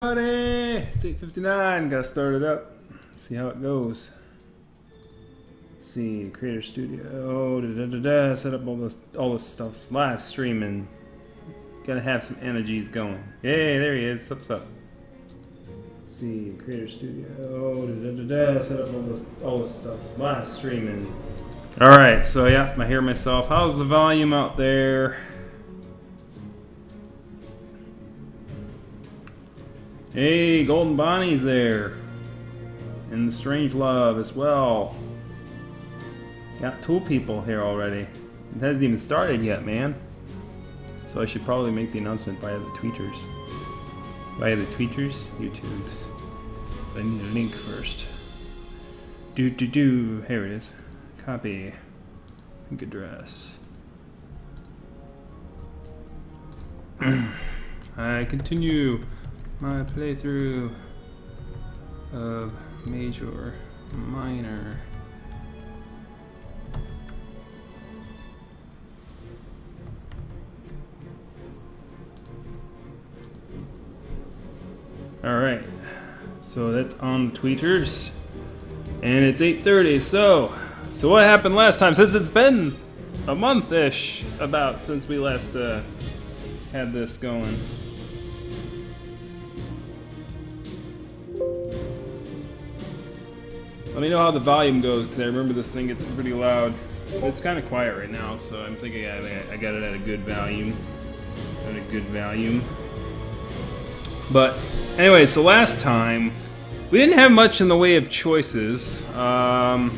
It's 8:59. Gotta start it up. See how it goes. Let's see, Creator Studio. Set up all this stuff. Live streaming. Gotta have some energies going. Yay, there he is. What's up? Let's see, Creator Studio. Set up all this stuff. Live streaming. All right. So yeah, I hear myself. How's the volume out there? Hey, Golden Bonnie's there. And the Strange Love as well. Got two people here already. It hasn't even started yet, man. So I should probably make the announcement via the tweeters. Via the tweeters? YouTubes. But I need a link first. Here it is. Copy. Link address. I continue my playthrough of Major Minor. Alright, so that's on the tweeters, and it's 8:30, so what happened last time, since it's been a month-ish about since we last had this going. Let me know how the volume goes, because I remember this thing gets pretty loud. It's kind of quiet right now, so I'm thinking I got it at a good volume. But anyway, so last time we didn't have much in the way of choices. I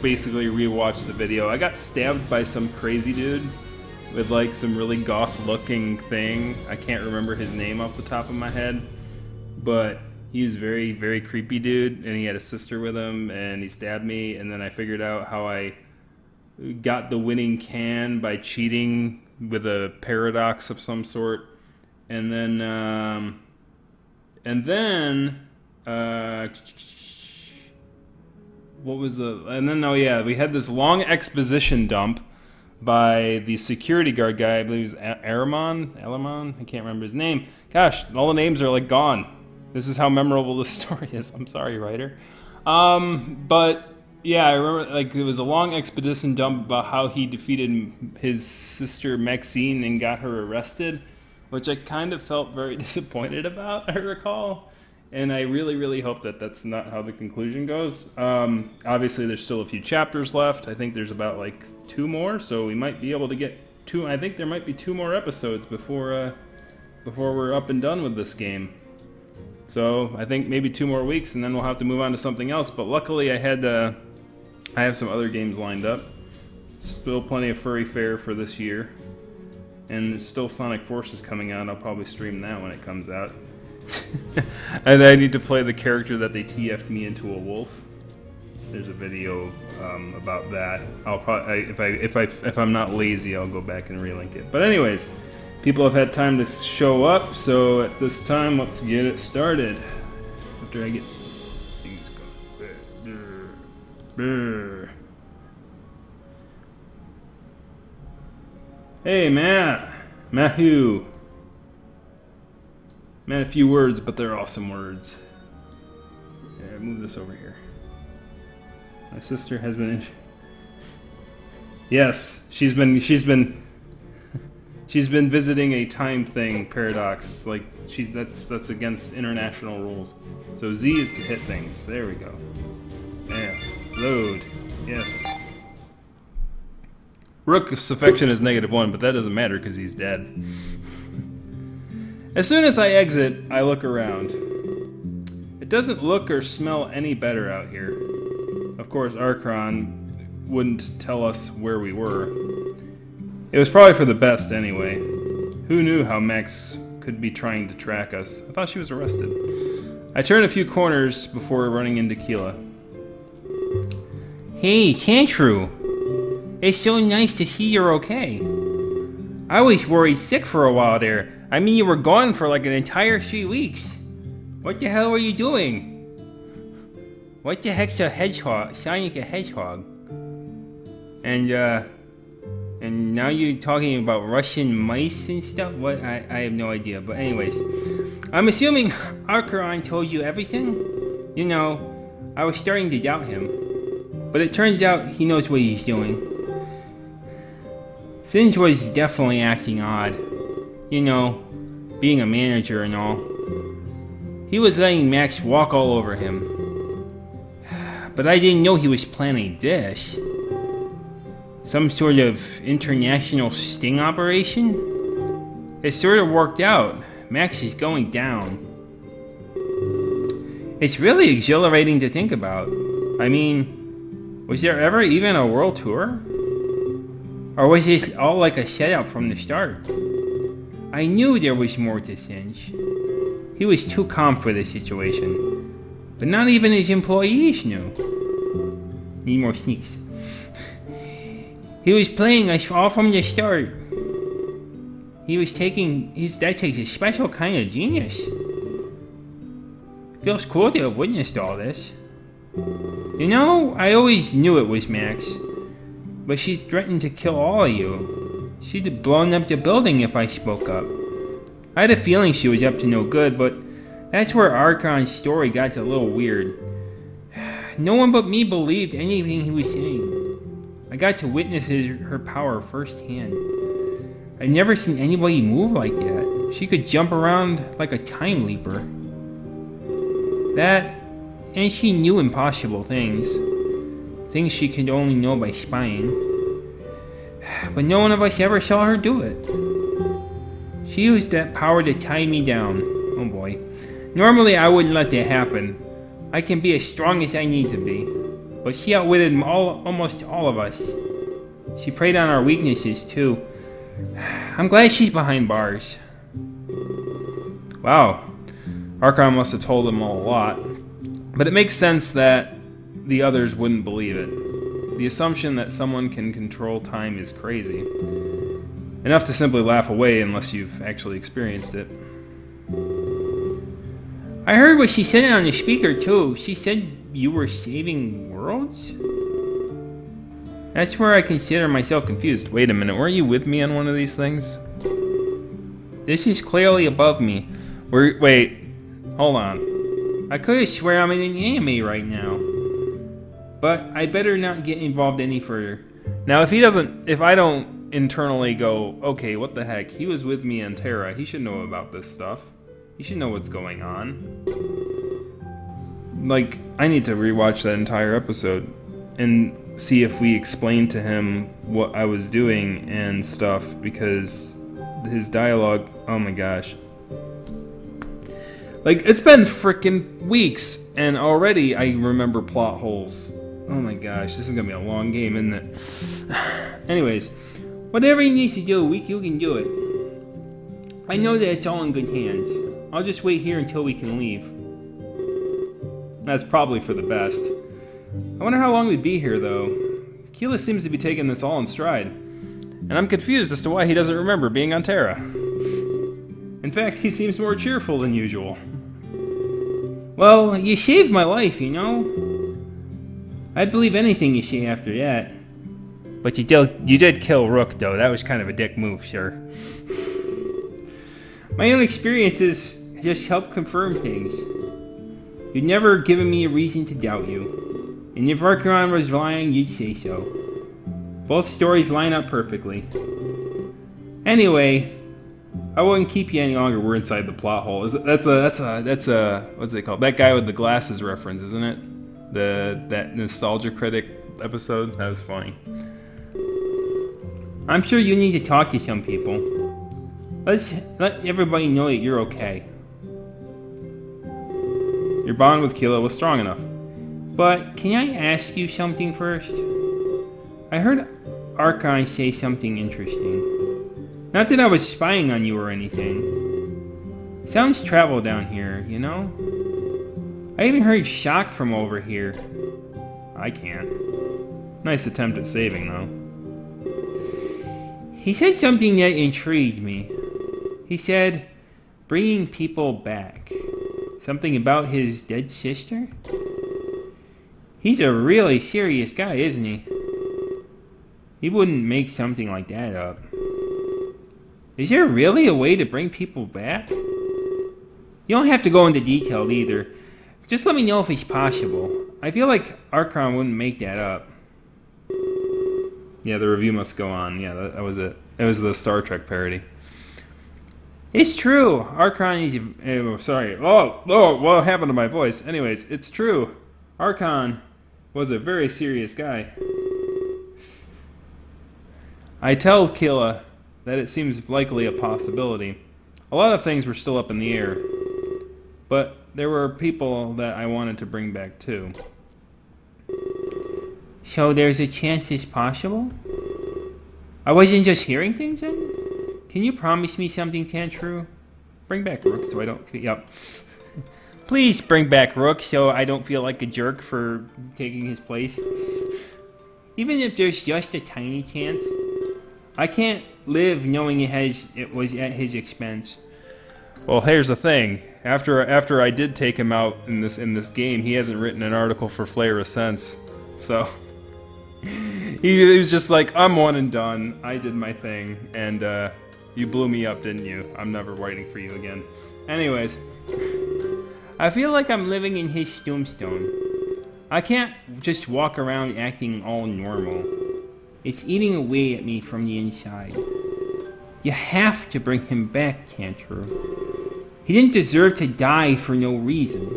basically rewatched the video. I got stabbed by some crazy dude with like some really goth-looking thing. I can't remember his name off the top of my head, but he was very, very creepy dude, and he had a sister with him, and he stabbed me, and then I figured out how I got the winning can by cheating with a paradox of some sort. And then oh yeah, we had this long exposition dump by the security guard guy, I believe it was Alamon, I can't remember his name. Gosh, all the names are like gone. This is how memorable this story is. I'm sorry, writer. But yeah, I remember like it was a long expedition dump about how he defeated his sister Maxine and got her arrested, which I kind of felt very disappointed about, I recall. And I really, really hope that that's not how the conclusion goes. Obviously, there's still a few chapters left. I think there's about like 2 more, so we might be able to get 2. I think there might be 2 more episodes before we're up and done with this game. So I think maybe 2 more weeks, and then we'll have to move on to something else. But luckily, I have some other games lined up. Still plenty of Furry Fair for this year, and there's still Sonic Forces coming out. I'll probably stream that when it comes out. And I need to play the character that they TF'd me into a wolf. There's a video about that. I'll probably, if I'm not lazy, I'll go back and relink it. But anyways. People have had time to show up, so at this time, let's get it started. After I get things going. Hey, Matthew. Man, a few words, but they're awesome words. Yeah, move this over here. My sister has been. Yes, she's been visiting a time thing paradox. Like that's against international rules. So Z is to hit things. There we go. Yeah. Load. Yes. Rook's affection is -1, but that doesn't matter because he's dead. As soon as I exit, I look around. It doesn't look or smell any better out here. Of course, Archon wouldn't tell us where we were. It was probably for the best anyway. Who knew how Max could be trying to track us? I thought she was arrested. I turned a few corners before running into Keela. Hey, Tantroo. It's so nice to see you're okay. I was worried sick for a while there. I mean, you were gone for like an entire 3 weeks. What the hell were you doing? What the heck's a hedgehog? Sonic a hedgehog? And now you're talking about Russian mice and stuff? What? I have no idea. But anyways, I'm assuming Archeron told you everything? You know, I was starting to doubt him. But it turns out he knows what he's doing. Singe was definitely acting odd. You know, being a manager and all. He was letting Max walk all over him. But I didn't know he was planning this. Some sort of international sting operation? It sort of worked out. Max is going down. It's really exhilarating to think about. I mean, was there ever even a world tour? Or was this all like a setup from the start? I knew there was more to Singe. He was too calm for this situation. But not even his employees knew. Need more sneaks. He was playing us all from the start. That takes a special kind of genius. Feels cool to have witnessed all this. You know, I always knew it was Max. But she threatened to kill all of you. She'd have blown up the building if I spoke up. I had a feeling she was up to no good, but that's where Archon's story got a little weird. No one but me believed anything he was saying. I got to witness her power firsthand. I'd never seen anybody move like that. She could jump around like a time leaper. That, and she knew impossible things. Things she could only know by spying. But no one of us ever saw her do it. She used that power to tie me down. Oh boy. Normally I wouldn't let that happen. I can be as strong as I need to be. But she outwitted almost all of us. She preyed on our weaknesses too. I'm glad she's behind bars. Wow. Archon must have told them all a lot. But it makes sense that the others wouldn't believe it. The assumption that someone can control time is crazy. Enough to simply laugh away unless you've actually experienced it. I heard what she said on the speaker too. She said you were saving worlds? That's where I consider myself confused. Wait a minute, weren't you with me on one of these things? This is clearly above me. Wait, hold on. I could have swear I'm in an anime right now. But I better not get involved any further. Now if I don't internally go, okay, what the heck, he was with me on Terra, he should know about this stuff. He should know what's going on. Like, I need to rewatch that entire episode and see if we explained to him what I was doing and stuff, because his dialogue, oh my gosh. Like, it's been frickin' weeks, and already I remember plot holes. Oh my gosh, this is gonna be a long game, isn't it? Anyways, whatever you need to do, you can do it. I know that it's all in good hands. I'll just wait here until we can leave. That's probably for the best. I wonder how long we'd be here, though. Keelah seems to be taking this all in stride. And I'm confused as to why he doesn't remember being on Terra. In fact, he seems more cheerful than usual. Well, you saved my life, you know? I'd believe anything you say after that. But you did kill Rook, though. That was kind of a dick move, sir. My own experiences just help confirm things. You'd never given me a reason to doubt you. And if Archeron was lying, you'd say so. Both stories line up perfectly. Anyway, I wouldn't keep you any longer. We're inside the plot hole. That's a what's it called? That guy with the glasses reference, isn't it? That Nostalgia Critic episode. That was funny. I'm sure you need to talk to some people. Let's let everybody know that you're okay. Your bond with Keelah was strong enough. But can I ask you something first? I heard Archon say something interesting. Not that I was spying on you or anything. Sounds travel down here, you know? I even heard shock from over here. I can't. Nice attempt at saving, though. He said something that intrigued me. He said, bringing people back. Something about his dead sister? He's a really serious guy, isn't he? He wouldn't make something like that up. Is there really a way to bring people back? You don't have to go into detail either. Just let me know if it's possible. I feel like Archon wouldn't make that up. Yeah, the review must go on. Yeah, that was it. It was the Star Trek parody. It's true. Archon is... sorry. What happened to my voice? Anyways, it's true. Archon was a very serious guy. I tell Keela that it seems likely a possibility. A lot of things were still up in the air, but there were people that I wanted to bring back too. So there's a chance it's possible? I wasn't just hearing things then? Can you promise me something, Tantroo? Bring back Rook so I don't feel... Yep. Please bring back Rook so I don't feel like a jerk for taking his place. Even if there's just a tiny chance, I can't live knowing it was at his expense. Well, here's the thing. After I did take him out in this game, he hasn't written an article for Flair since. So he was just like, I'm one and done. I did my thing, and you blew me up, didn't you? I'm never writing for you again. Anyways, I feel like I'm living in his tombstone. I can't just walk around acting all normal. It's eating away at me from the inside. You have to bring him back, Tantroo. He didn't deserve to die for no reason.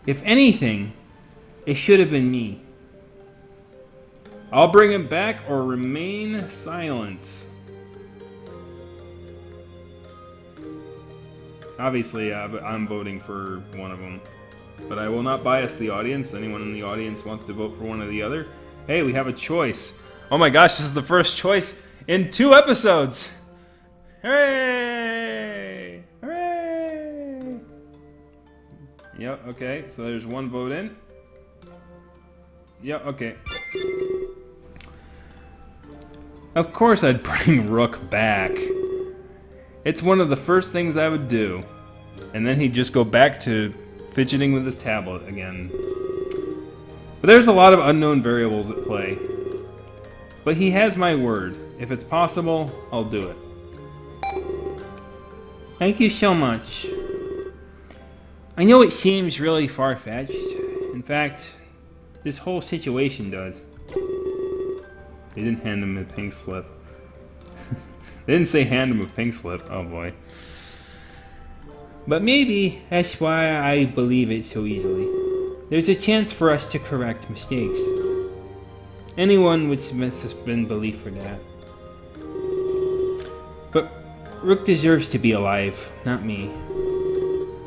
If anything, it should have been me. I'll bring him back or remain silent. Obviously, I'm voting for one of them. But I will not bias the audience. Anyone in the audience wants to vote for one or the other? Hey, we have a choice. Oh my gosh, this is the first choice in 2 episodes! Hooray! Hooray! Yep, okay, so there's 1 vote in. Yep, okay. Of course I'd bring Rook back. It's one of the first things I would do. And then he'd just go back to fidgeting with his tablet again. But there's a lot of unknown variables at play. But he has my word. If it's possible, I'll do it. Thank you so much. I know it seems really far-fetched. In fact, this whole situation does. They didn't hand him a pink slip. They didn't say hand him a pink slip. Oh boy. But maybe that's why I believe it so easily. There's a chance for us to correct mistakes. Anyone would suspend belief for that. But Rook deserves to be alive, not me.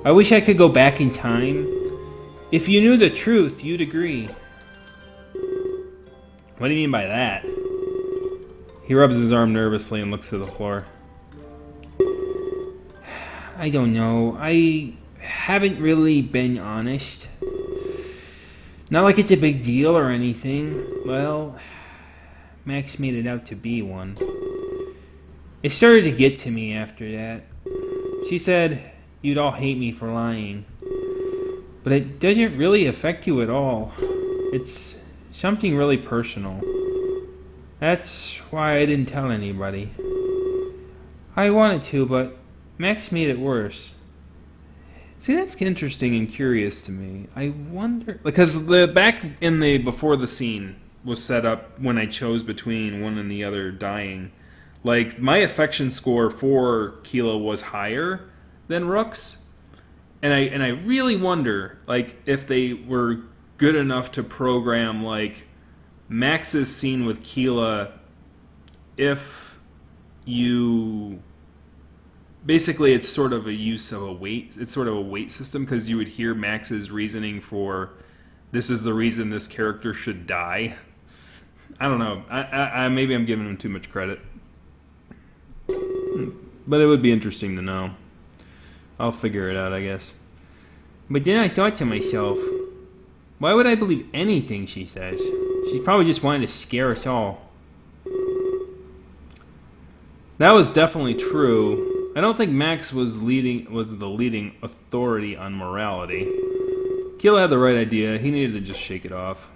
I wish I could go back in time. If you knew the truth, you'd agree. What do you mean by that? He rubs his arm nervously and looks to the floor. I don't know. I haven't really been honest. Not like it's a big deal or anything. Well, Max made it out to be one. It started to get to me after that. She said you'd all hate me for lying. But it doesn't really affect you at all. It's something really personal. That's why I didn't tell anybody. I wanted to, but Max made it worse. See, that's interesting and curious to me. I wonder... Because the back in the before the scene was set up when I chose between one and the other dying. Like, my affection score for Keela was higher than Rook's. And I really wonder, like, if they were good enough to program, like, Max's scene with Keela, if you... Basically, it's sort of a use of a weight. It's sort of a weight system, because you would hear Max's reasoning for, this is the reason this character should die. I don't know. Maybe I'm giving him too much credit. But it would be interesting to know. I'll figure it out, I guess. But then I thought to myself, why would I believe anything she says? She's probably just wanting to scare us all. That was definitely true. I don't think Max was the leading authority on morality. Keela had the right idea. He needed to just shake it off.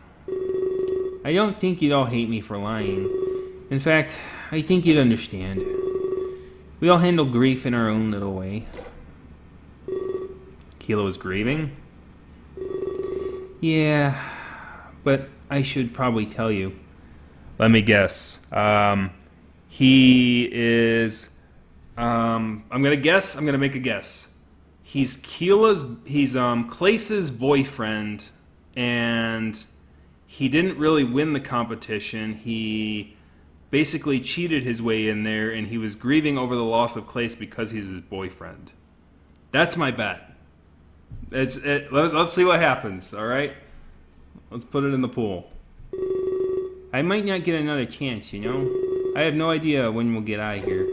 I don't think you'd all hate me for lying. In fact, I think you'd understand. We all handle grief in our own little way. Keela was grieving? Yeah, but I should probably tell you. Let me guess. He is. I'm gonna make a guess. He's Clace's boyfriend, and he didn't really win the competition. He basically cheated his way in there, and he was grieving over the loss of Clace because he's his boyfriend. That's my bet. Let's see what happens. All right, let's put it in the pool. I might not get another chance, you know? I have no idea when we'll get out of here.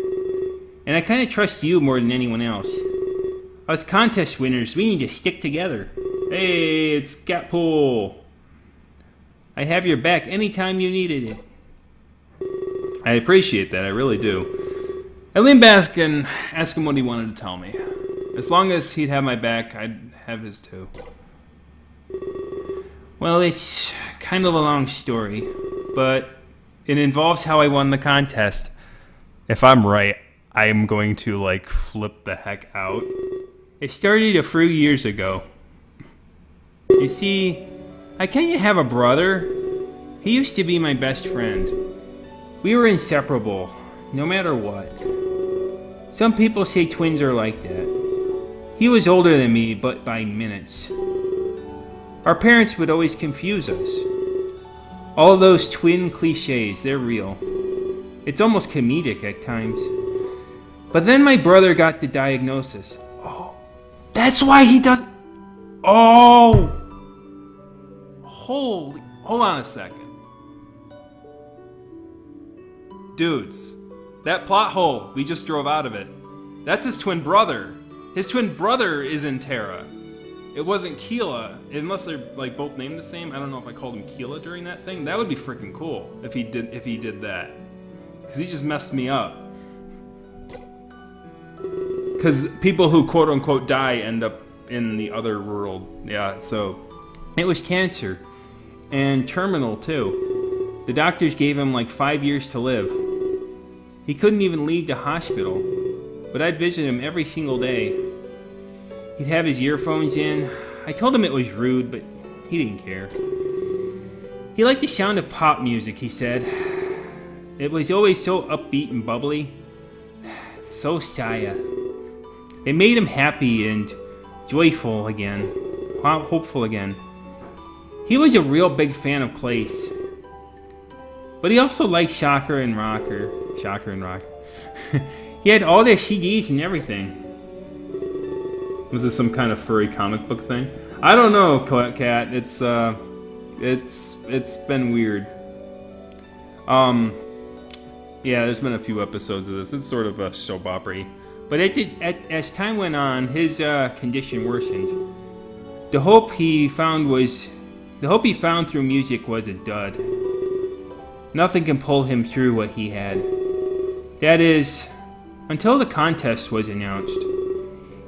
And I kind of trust you more than anyone else. Us contest winners, we need to stick together. Hey, it's Cat Pool. I have your back anytime you needed it. I appreciate that, I really do. I leaned back and asked him what he wanted to tell me. As long as he'd have my back, I'd have his too. Well, it's kind of a long story, but it involves how I won the contest. If I'm right, I'm going to, like, flip the heck out. It started a few years ago. You see, I kind of have a brother. He used to be my best friend. We were inseparable, no matter what. Some people say twins are like that. He was older than me, but by minutes. Our parents would always confuse us. All those twin cliches, they're real. It's almost comedic at times. But then my brother got the diagnosis. Oh, that's why he does... Oh! Hold on a second. Dudes, that plot hole, we just drove out of it. That's his twin brother. His twin brother is in Terra. It wasn't Keela, unless they're like both named the same. I don't know if I called him Keela during that thing. That would be freaking cool if he did that. Because he just messed me up. Because people who quote unquote die end up in the other world. Yeah, so it was cancer. And terminal too. The doctors gave him like 5 years to live. He couldn't even leave the hospital. But I'd visit him every single day. He'd have his earphones in. I told him it was rude, but he didn't care. He liked the sound of pop music, he said. It was always so upbeat and bubbly. So Saya. It made him happy and joyful again. Hopeful again. He was a real big fan of Clace. But he also liked Shocker and Rocker. Shocker and Rocker. He had all their CDs and everything. Was this some kind of furry comic book thing? I don't know, Cat. It's been weird. Yeah, there's been a few episodes of this. It's sort of a soap opera. But as time went on, his condition worsened. The hope he found through music was a dud. Nothing can pull him through what he had. That is, until the contest was announced.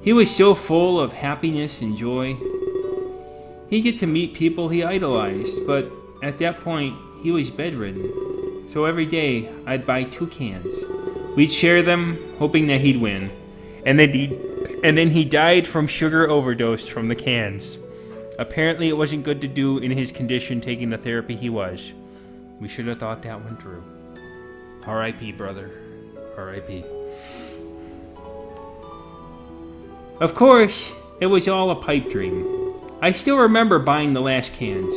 He was so full of happiness and joy. He'd get to meet people he idolized, but at that point, he was bedridden. So every day, I'd buy 2 cans. We'd share them, hoping that he'd win. And then he died from sugar overdose from the cans. Apparently, it wasn't good to do in his condition taking the therapy he was. We should have thought that one through. R.I.P., brother. R.I.P. Of course, it was all a pipe dream. I still remember buying the last cans.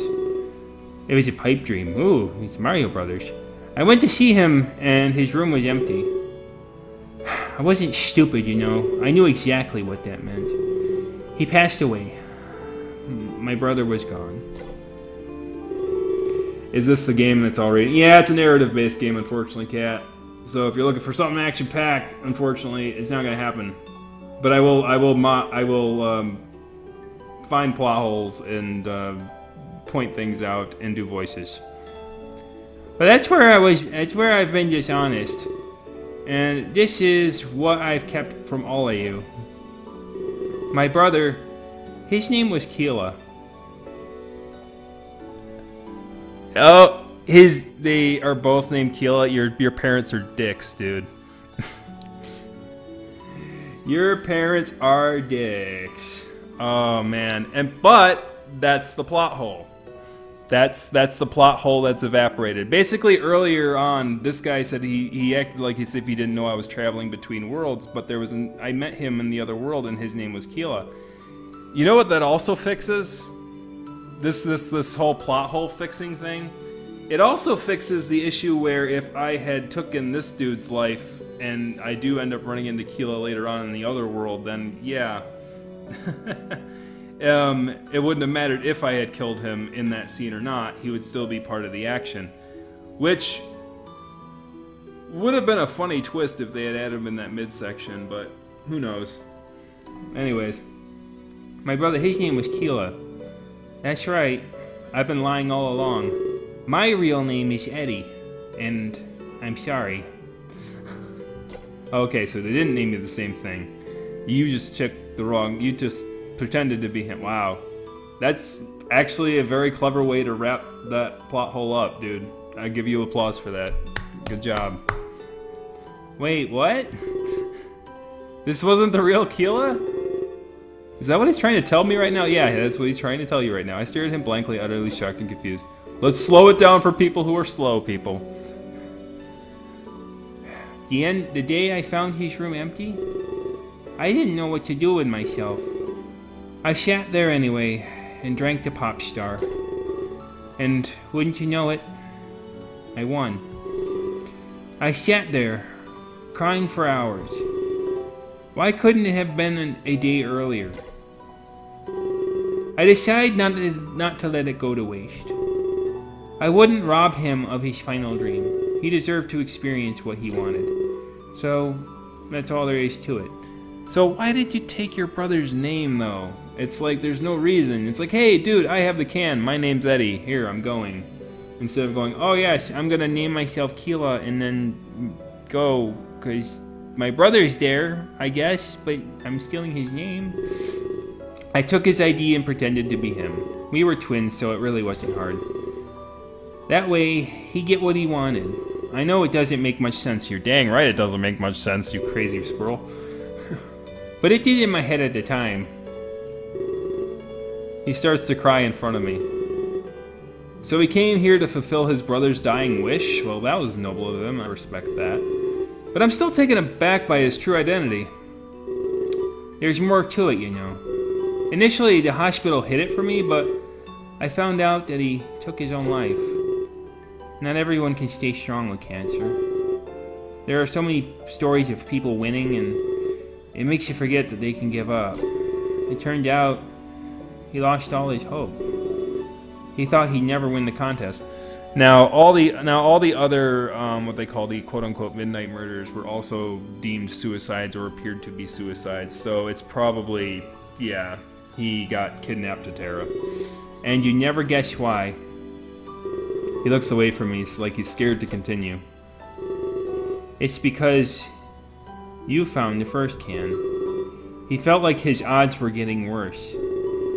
It was a pipe dream. Ooh, it's Mario Brothers. I went to see him, and his room was empty. I wasn't stupid, you know. I knew exactly what that meant. He passed away. My brother was gone. Is this the game that's already... Yeah, it's a narrative-based game, unfortunately, Cat. So if you're looking for something action-packed, unfortunately, it's not going to happen. But I will find plot holes and point things out and do voices. But that's where I've been dishonest. And this is what I've kept from all of you. My brother, his name was Keela. Oh, they are both named Keela. Your parents are dicks, dude. Your parents are dicks. Oh man, but that's the plot hole. That's the plot hole that's evaporated. Basically, earlier on, this guy said he acted like as if he didn't know I was traveling between worlds, but I met him in the other world, and his name was Keela. You know what that also fixes? This whole plot hole fixing thing. It also fixes the issue where if I had taken this dude's life and I do end up running into Keela later on in the other world, then yeah. It wouldn't have mattered if I had killed him in that scene or not. He would still be part of the action. Which would have been a funny twist if they had added him in that midsection, but who knows. Anyways. My brother, his name was Keela. That's right. I've been lying all along. My real name is Eddie. And I'm sorry. Okay, so they didn't name you the same thing. You just checked the wrong... You just pretended to be him. Wow. That's actually a very clever way to wrap that plot hole up, dude. I give you applause for that. Good job. Wait, what? This wasn't the real Keela? Is that what he's trying to tell me right now? Yeah, that's what he's trying to tell you right now. I stared at him blankly, utterly shocked and confused. Let's slow it down for people who are slow, people. The day I found his room empty, I didn't know what to do with myself. I sat there anyway and drank the pop star. And wouldn't you know it, I won. I sat there, crying for hours. Why couldn't it have been a day earlier? I decided not to let it go to waste. I wouldn't rob him of his final dream. He deserved to experience what he wanted. So, that's all there is to it. So why did you take your brother's name, though? It's like there's no reason. It's like, hey, dude, I have the can. My name's Eddie. Here, I'm going. Instead of going, oh, yes, I'm going to name myself Keela and then go, because my brother's there, I guess, but I'm stealing his name. I took his ID and pretended to be him. We were twins, so it really wasn't hard. That way, he'd get what he wanted. I know it doesn't make much sense. You're dang right it doesn't make much sense, you crazy squirrel. But it did in my head at the time. He starts to cry in front of me. So he came here to fulfill his brother's dying wish? Well, that was noble of him. I respect that. But I'm still taken aback by his true identity. There's more to it, you know. Initially, the hospital hid it from me, but I found out that he took his own life. Not everyone can stay strong with cancer. There are so many stories of people winning, and it makes you forget that they can give up. It turned out he lost all his hope. He thought he'd never win the contest. Now all the other what they call the quote-unquote midnight murders were also deemed suicides or appeared to be suicides. So it's probably, yeah, he got kidnapped to Terra. And you never guess why. He looks away from me, like he's scared to continue. It's because you found the first can. He felt like his odds were getting worse.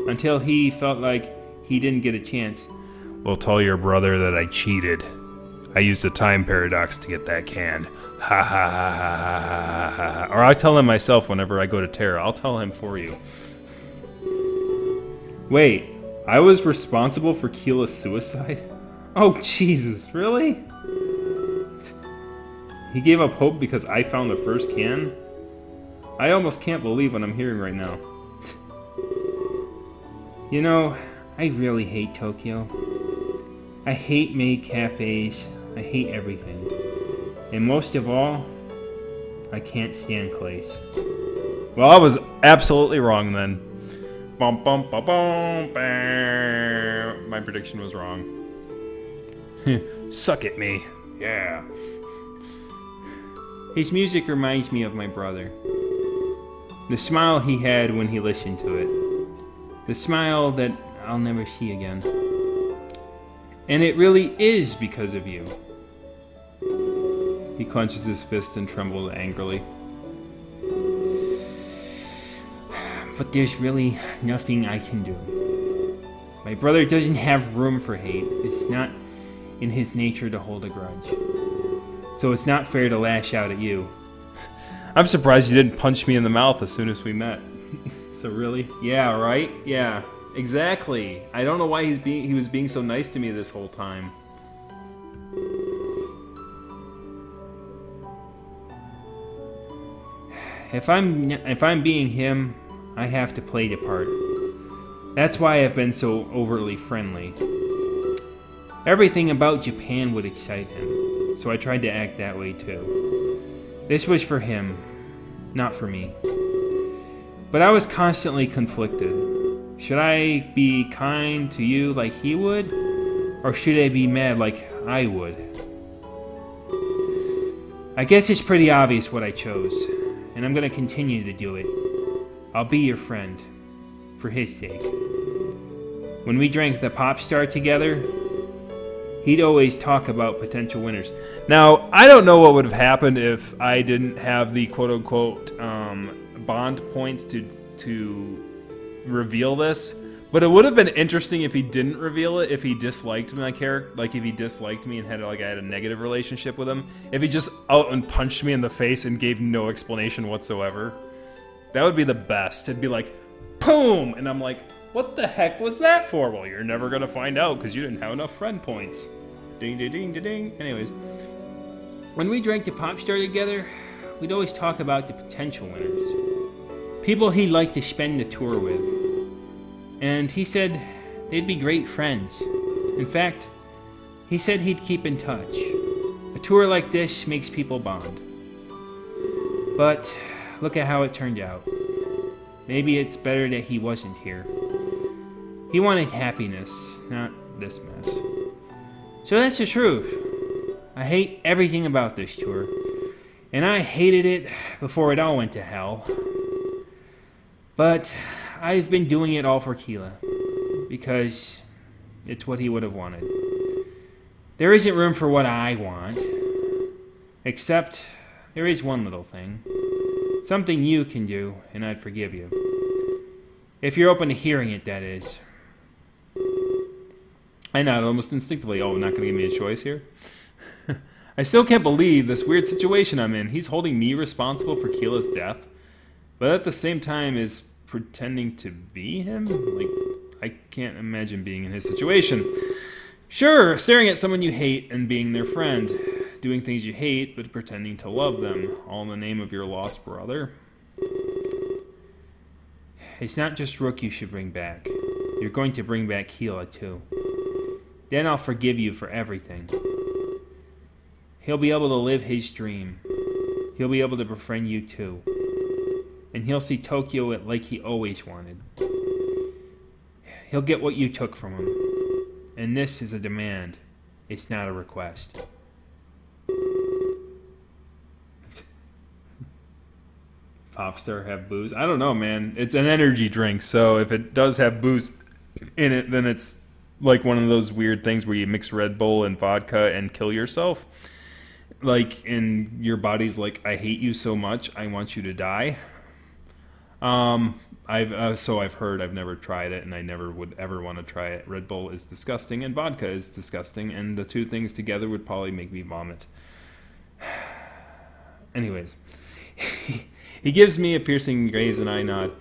Until he felt like he didn't get a chance. Well, tell your brother that I cheated. I used a time paradox to get that can. Ha ha ha ha ha ha ha. Or I'll tell him myself whenever I go to Terra. I'll tell him for you. Wait, I was responsible for Keela's suicide? Oh, Jesus, really? He gave up hope because I found the first can? I almost can't believe what I'm hearing right now. You know, I really hate Tokyo. I hate maid cafes. I hate everything. And most of all, I can't stand Clace. Well, I was absolutely wrong then. Bum, bum, bum, bum, bam. My prediction was wrong. Suck at me. Yeah. His music reminds me of my brother. The smile he had when he listened to it. The smile that I'll never see again. And it really is because of you. He clenches his fist and trembles angrily. But there's really nothing I can do. My brother doesn't have room for hate. It's not in his nature to hold a grudge. So it's not fair to lash out at you. I'm surprised you didn't punch me in the mouth as soon as we met. So really? Yeah, right? Yeah, exactly. I don't know why he was being so nice to me this whole time. If I'm being him, I have to play the part. That's why I've been so overtly friendly. Everything about Japan would excite him, so I tried to act that way too. This was for him, not for me. But I was constantly conflicted. Should I be kind to you like he would? Or should I be mad like I would? I guess it's pretty obvious what I chose, and I'm going to continue to do it. I'll be your friend, for his sake. When we drank the Pop Star together, he'd always talk about potential winners. Now, I don't know what would have happened if I didn't have the quote-unquote bond points to reveal this, but it would have been interesting if he didn't reveal it, if he disliked my character, like if he disliked me and had I had a negative relationship with him, if he just out and punched me in the face and gave no explanation whatsoever. That would be the best. It'd be like, boom, and I'm like, what the heck was that for? Well, you're never gonna find out because you didn't have enough friend points. Ding, ding, ding, ding, ding. Anyways, when we drank the Pop Star together, we'd always talk about the potential winners. People he'd like to spend the tour with. And he said they'd be great friends. In fact, he said he'd keep in touch. A tour like this makes people bond. But look at how it turned out. Maybe it's better that he wasn't here. He wanted happiness, not this mess. So that's the truth. I hate everything about this tour. And I hated it before it all went to hell. But I've been doing it all for Keela. Because it's what he would have wanted. There isn't room for what I want. Except there is one little thing. Something you can do, and I'd forgive you. If you're open to hearing it, that is. I nod almost instinctively. Oh, not going to give me a choice here? I still can't believe this weird situation I'm in. He's holding me responsible for Keela's death, but at the same time is pretending to be him? Like, I can't imagine being in his situation. Sure, staring at someone you hate and being their friend. Doing things you hate, but pretending to love them, all in the name of your lost brother. It's not just Rook you should bring back. You're going to bring back Keela, too. Then I'll forgive you for everything. He'll be able to live his dream. He'll be able to befriend you, too. And he'll see Tokyo like he always wanted. He'll get what you took from him. And this is a demand. It's not a request. Popstar have booze? I don't know, man. It's an energy drink, so if it does have booze in it, then it's like one of those weird things where you mix Red Bull and vodka and kill yourself. Like, and your body's like, I hate you so much, I want you to die. I've heard. I've never tried it, and I never would ever want to try it. Red Bull is disgusting, and vodka is disgusting, and the two things together would probably make me vomit. Anyways. He gives me a piercing gaze and I nod.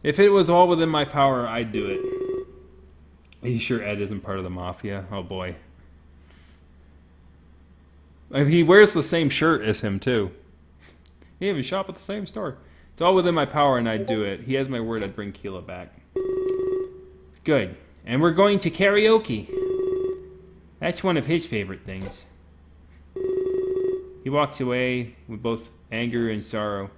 If it was all within my power, I'd do it. Are you sure Ed isn't part of the mafia? Oh boy. He wears the same shirt as him too. He even shop at the same store. It's all within my power and I'd do it. He has my word I'd bring Keela back. Good. And we're going to karaoke. That's one of his favorite things. He walks away with both anger and sorrow.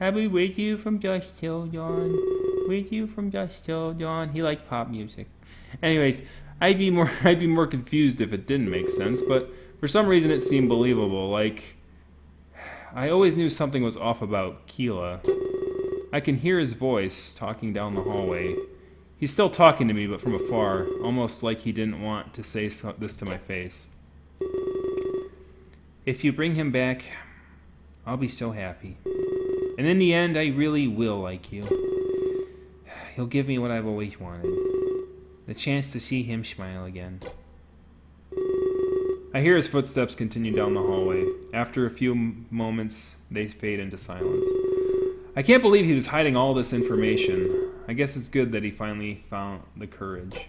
I'll be with you from dusk till dawn. With you from dusk till dawn. He liked pop music. Anyways, I'd be more confused if it didn't make sense, but for some reason it seemed believable. Like, I always knew something was off about Keela. I can hear his voice talking down the hallway. He's still talking to me, but from afar, almost like he didn't want to say this to my face. If you bring him back, I'll be so happy. And in the end, I really will like you. He'll give me what I've always wanted. The chance to see him smile again. I hear his footsteps continue down the hallway. After a few moments, they fade into silence. I can't believe he was hiding all this information. I guess it's good that he finally found the courage.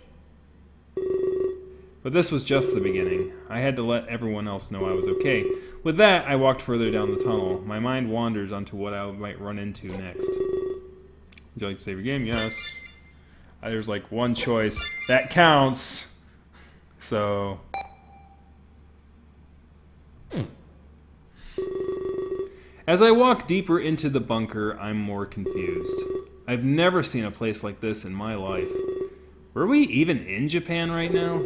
But this was just the beginning. I had to let everyone else know I was okay. With that, I walked further down the tunnel. My mind wanders onto what I might run into next. Would you like to save your game? Yes. There's like one choice. That counts! So... As I walk deeper into the bunker, I'm more confused. I've never seen a place like this in my life. Were we even in Japan right now?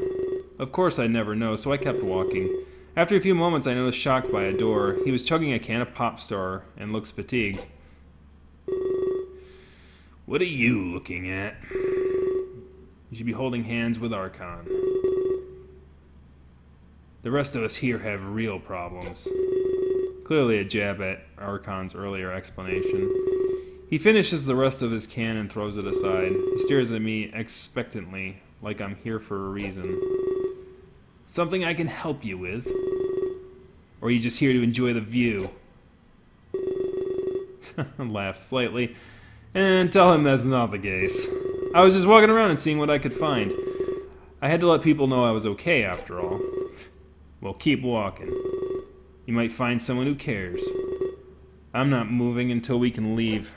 Of course I'd never know, so I kept walking. After a few moments, I noticed Shock by a door. He was chugging a can of Pop Star and looks fatigued. What are you looking at? You should be holding hands with Archon. The rest of us here have real problems. Clearly a jab at Archon's earlier explanation. He finishes the rest of his can and throws it aside. He stares at me expectantly, like I'm here for a reason. Something I can help you with? Or are you just here to enjoy the view? Laugh slightly, and tell him that's not the case. I was just walking around and seeing what I could find. I had to let people know I was okay after all. Well, keep walking. You might find someone who cares. I'm not moving until we can leave.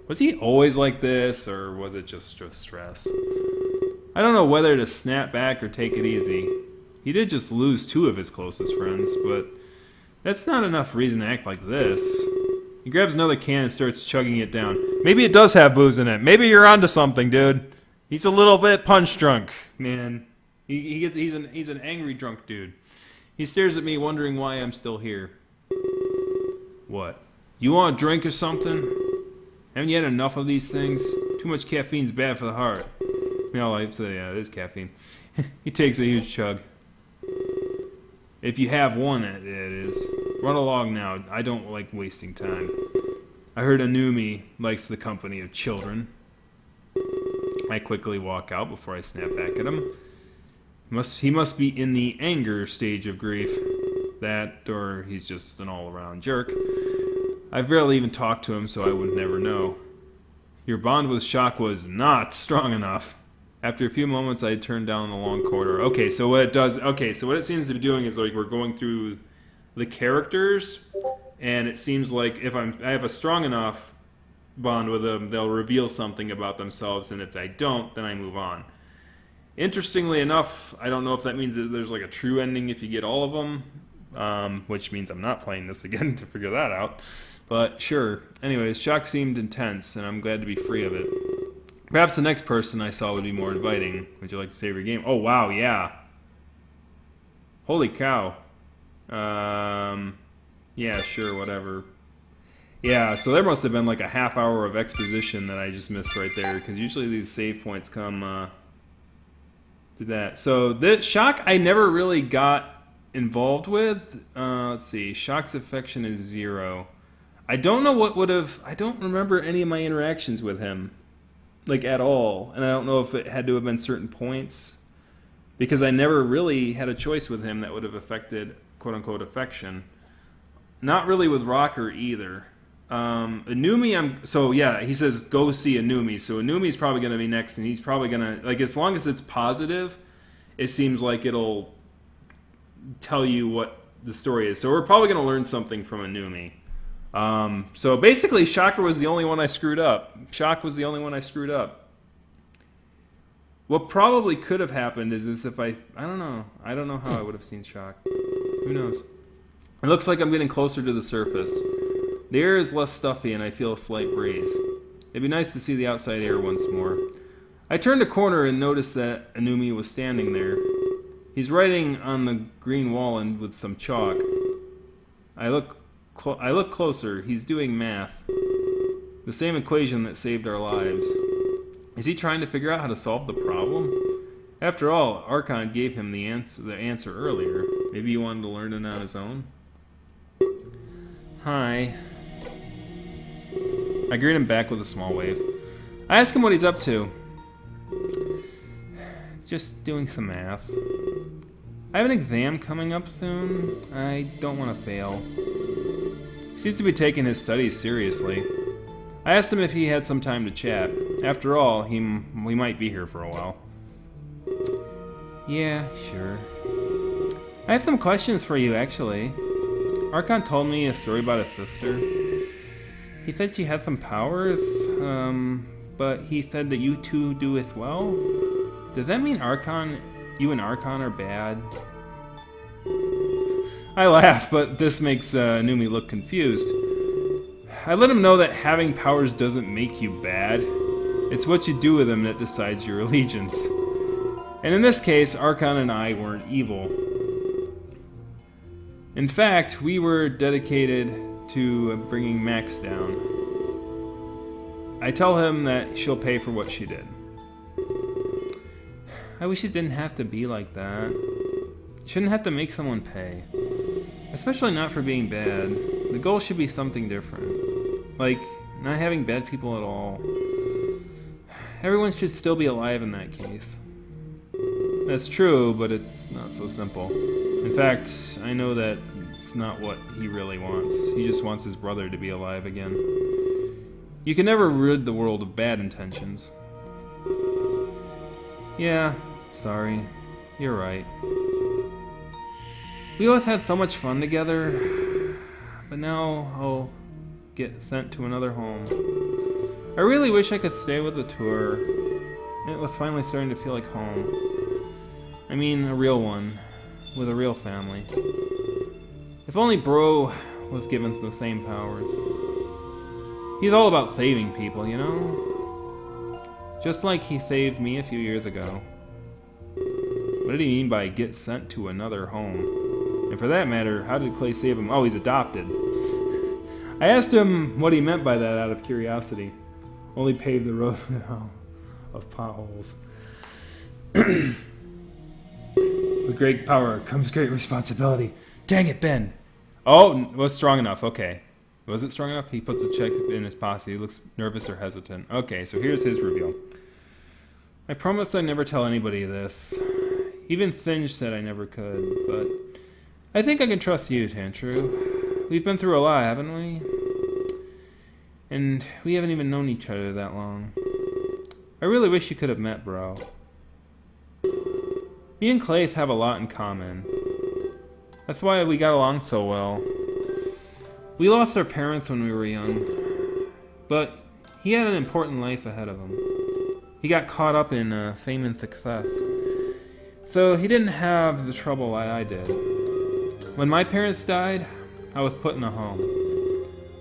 Was he always like this, or was it just stress? I don't know whether to snap back or take it easy. He did just lose 2 of his closest friends, but that's not enough reason to act like this. He grabs another can and starts chugging it down. Maybe it does have booze in it. Maybe you're onto something, dude. He's a little bit punch drunk, man. He's an angry drunk dude. He stares at me, wondering why I'm still here. What? You want a drink or something? Haven't you had enough of these things? Too much caffeine's bad for the heart. No, I'd say, yeah, it is caffeine. He takes a huge chug. If you have one, it is. Run along now. I don't like wasting time. I heard Anumi likes the company of children. I quickly walk out before I snap back at him. He must be in the anger stage of grief. That, or he's just an all-around jerk. I've barely even talked to him, so I would never know. Your bond with Shock was not strong enough. After a few moments, I turned down the long corridor. Okay, so what it seems to be doing is like we're going through the characters, and it seems like if I have a strong enough bond with them, they'll reveal something about themselves, and if I don't, then I move on. Interestingly enough, I don't know if that means that there's like a true ending if you get all of them, which means I'm not playing this again to figure that out. But sure. Anyways, Shock seemed intense, and I'm glad to be free of it. Perhaps the next person I saw would be more inviting. Would you like to save your game? Oh, wow, yeah. Holy cow. Yeah, sure, whatever. Yeah, so there must have been like a half hour of exposition that I just missed right there, because usually these save points come, to that. So, this Shock I never really got involved with. Let's see, Shock's affection is 0. I don't know what would have... I don't remember any of my interactions with him. Like, at all. And I don't know if it had to have been certain points. Because I never really had a choice with him that would have affected, quote-unquote, affection. Not really with Rocker, either. Anumi, so, yeah, he says, go see Anumi. So Anumi's probably going to be next, and he's probably going to... Like, as long as it's positive, it seems like it'll tell you what the story is. So we're probably going to learn something from Anumi. So basically, Shocker was the only one I screwed up. Shock was the only one I screwed up. What probably could have happened is if I don't know. I don't know how I would have seen Shock. Who knows? It looks like I'm getting closer to the surface. The air is less stuffy and I feel a slight breeze. It'd be nice to see the outside air once more. I turned a corner and noticed that Anumi was standing there. He's writing on the green wall and with some chalk. I look closer. He's doing math. The same equation that saved our lives. Is he trying to figure out how to solve the problem? After all, Archon gave him the answer earlier. Maybe he wanted to learn it on his own? Hi. I greet him back with a small wave. I ask him what he's up to. Just doing some math. I have an exam coming up soon. I don't want to fail. seems to be taking his studies seriously. I asked him if he had some time to chat. After all, we might be here for a while. Yeah, sure. I have some questions for you, actually. Archon told me a story about his sister. He said she had some powers, but he said that you two do as well? Does that mean you and Archon are bad? I laugh, but this makes Numi look confused. I let him know that having powers doesn't make you bad. It's what you do with them that decides your allegiance. And in this case, Archon and I weren't evil. In fact, we were dedicated to bringing Max down. I tell him that she'll pay for what she did. I wish it didn't have to be like that. You shouldn't have to make someone pay. Especially not for being bad. The goal should be something different. Like, not having bad people at all. Everyone should still be alive in that case. That's true, but it's not so simple. In fact, I know that it's not what he really wants. He just wants his brother to be alive again. You can never rid the world of bad intentions. Yeah, sorry. You're right. We always had so much fun together, but now I'll get sent to another home. I really wish I could stay with the tour. It was finally starting to feel like home. I mean, a real one, with a real family. If only Bro was given the same powers. He's all about saving people, you know? Just like he saved me a few years ago. What did he mean by get sent to another home? And for that matter, how did Clay save him? Oh, he's adopted. I asked him what he meant by that out of curiosity. Only paved the road of potholes. With great power comes great responsibility. Dang it, Ben. Oh, it was strong enough. Okay. Was it strong enough? He puts a check in his posse. He looks nervous or hesitant. Okay, so here's his reveal. I promised I'd never tell anybody this. Even Thinge said I never could, but I think I can trust you, Tantroo. We've been through a lot, haven't we? And we haven't even known each other that long. I really wish you could have met, bro. Me and Clay have a lot in common. That's why we got along so well. We lost our parents when we were young, but he had an important life ahead of him. He got caught up in fame and success, so he didn't have the trouble I did. When my parents died, I was put in a home.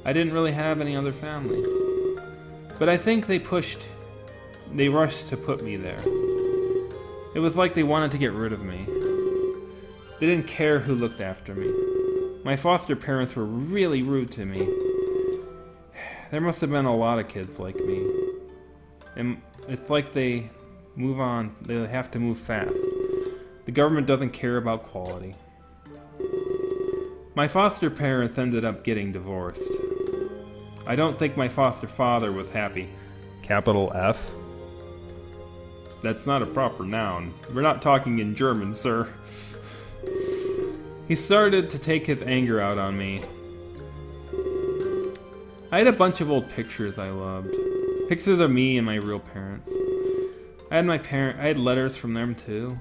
I didn't really have any other family, but I think they rushed to put me there. It was like they wanted to get rid of me. They didn't care who looked after me. My foster parents were really rude to me. There must have been a lot of kids like me. And it's like they move on, they have to move fast. The government doesn't care about quality. My foster parents ended up getting divorced. I don't think my foster father was happy. Capital F? That's not a proper noun. We're not talking in German, sir. He started to take his anger out on me. I had a bunch of old pictures I loved. Pictures of me and my real parents. I had letters from them too.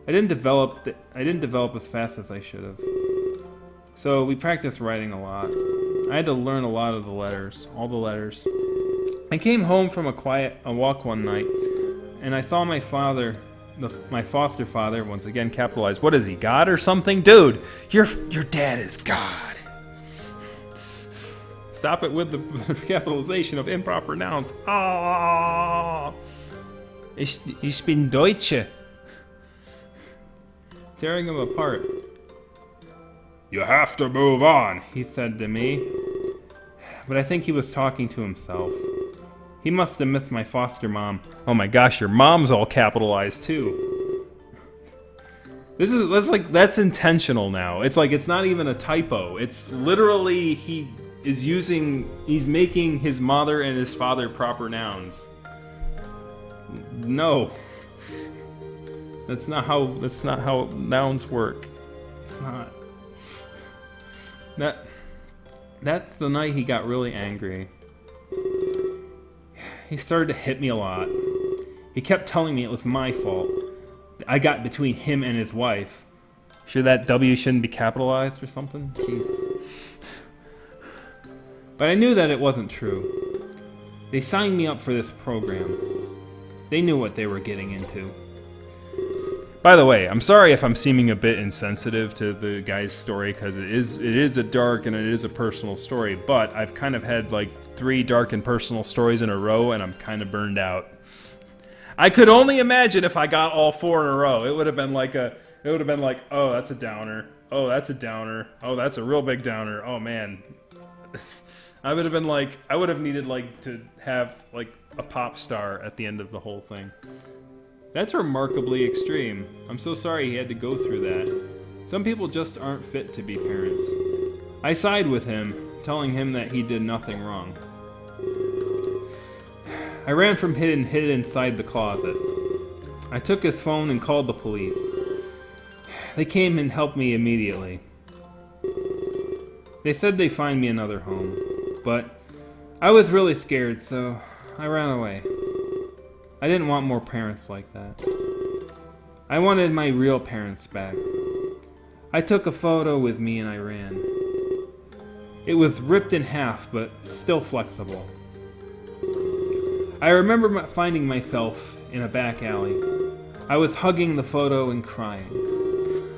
I didn't develop as fast as I should have. So we practiced writing a lot. I had to learn a lot of the letters, all the letters. I came home from a walk one night, and I saw my father, my foster father, once again capitalized. What is he, God or something? Dude, your dad is God. Stop it with the capitalization of improper nouns. Ah, ich bin Deutsche. Tearing him apart. You have to move on, he said to me. But I think he was talking to himself. He must have missed my foster mom. Oh my gosh, your mom's all capitalized too. That's intentional now. It's like it's not even a typo. It's literally he's making his mother and his father proper nouns. No. That's not how nouns work. It's not. that's the night he got really angry. He started to hit me a lot. He kept telling me it was my fault. I got between him and his wife. Sure that W shouldn't be capitalized or something? Jesus. But I knew that it wasn't true. They signed me up for this program. They knew what they were getting into. By the way, I'm sorry if I'm seeming a bit insensitive to the guy's story, because it is a dark and it is a personal story, but I've kind of had like 3 dark and personal stories in a row, and I'm kind of burned out. I could only imagine if I got all 4 in a row. It would have been like, oh, that's a downer. Oh, that's a downer. Oh, that's a real big downer. Oh, man. I would have been like, I would have needed like to have like a pop star at the end of the whole thing. That's remarkably extreme. I'm so sorry he had to go through that. Some people just aren't fit to be parents. I side with him, telling him that he did nothing wrong. I ran from him and hid inside the closet. I took his phone and called the police. They came and helped me immediately. They said they'd find me another home, but I was really scared, so I ran away. I didn't want more parents like that. I wanted my real parents back. I took a photo with me and I ran. It was ripped in half, but still flexible. I remember finding myself in a back alley. I was hugging the photo and crying.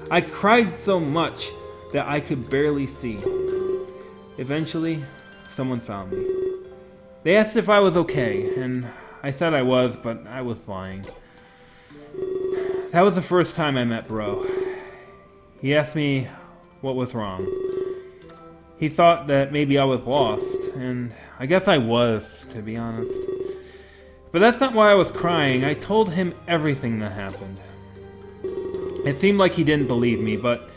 I cried so much that I could barely see. Eventually, someone found me. They asked if I was okay, and I said I was, but I was lying. That was the first time I met Bro. He asked me what was wrong. He thought that maybe I was lost, and I guess I was, to be honest. But that's not why I was crying. I told him everything that happened. It seemed like he didn't believe me, but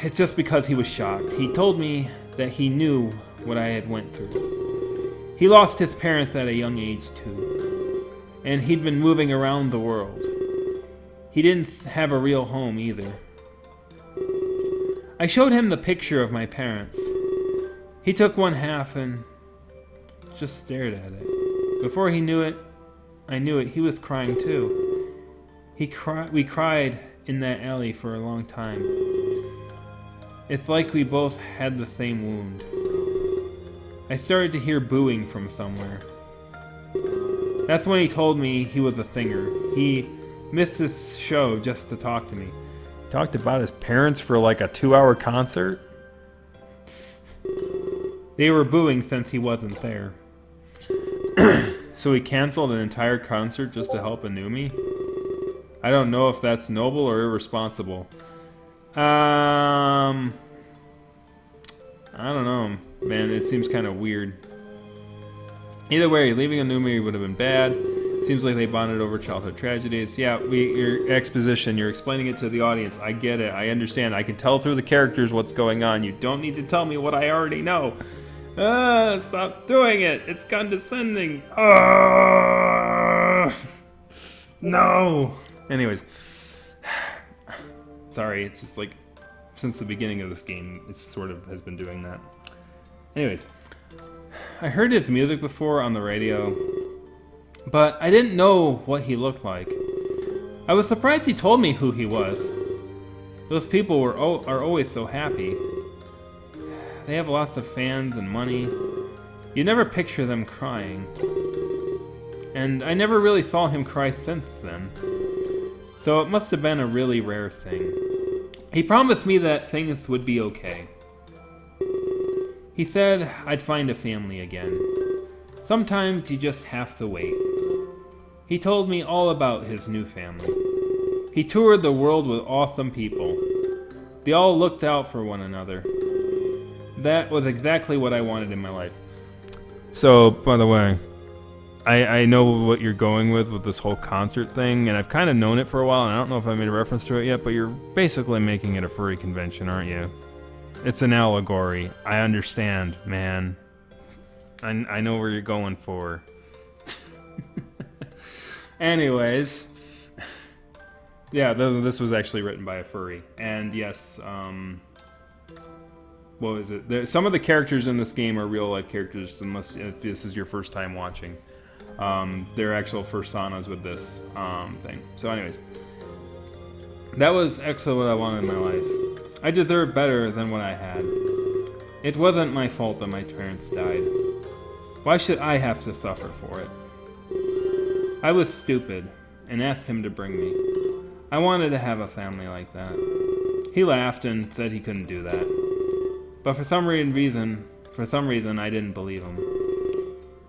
it's just because he was shocked. He told me that he knew what I had went through. He lost his parents at a young age too, and he'd been moving around the world. He didn't have a real home either. I showed him the picture of my parents. He took one half and just stared at it. Before he knew it, I knew it. He was crying too. We cried in that alley for a long time. It's like we both had the same wound. I started to hear booing from somewhere. That's when he told me he was a singer. He missed his show just to talk to me. He talked about his parents for like a 2-hour concert? They were booing since he wasn't there. So he canceled an entire concert just to help Anumi? I don't know if that's noble or irresponsible. I don't know, man. It seems kind of weird. Either way, leaving Anumi would have been bad. Seems like they bonded over childhood tragedies. Yeah, your exposition, you're explaining it to the audience. I get it. I understand. I can tell through the characters what's going on. You don't need to tell me what I already know. Stop doing it. It's condescending. No. Anyways. Sorry, it's just like, since the beginning of this game, it sort of has been doing that. Anyways. I heard his music before on the radio, but I didn't know what he looked like. I was surprised he told me who he was. Those people are always so happy. They have lots of fans and money. You never picture them crying. And I never really saw him cry since then. So it must have been a really rare thing. He promised me that things would be okay. He said I'd find a family again. Sometimes you just have to wait. He told me all about his new family. He toured the world with awesome people. They all looked out for one another. That was exactly what I wanted in my life. So, by the way, I know what you're going with this whole concert thing, and I've kind of known it for a while, and I don't know if I made a reference to it yet, but you're basically making it a furry convention, aren't you? It's an allegory. I understand, man. I know where you're going for. Anyways. Yeah, this was actually written by a furry. And yes, what was it? Some of the characters in this game are real life characters, unless if this is your first time watching. They're actual personas with this thing. So anyways, that was actually what I wanted in my life. I deserved better than what I had. It wasn't my fault that my parents died. Why should I have to suffer for it? I was stupid and asked him to bring me. I wanted to have a family like that. He laughed and said he couldn't do that. But for some reason I didn't believe him.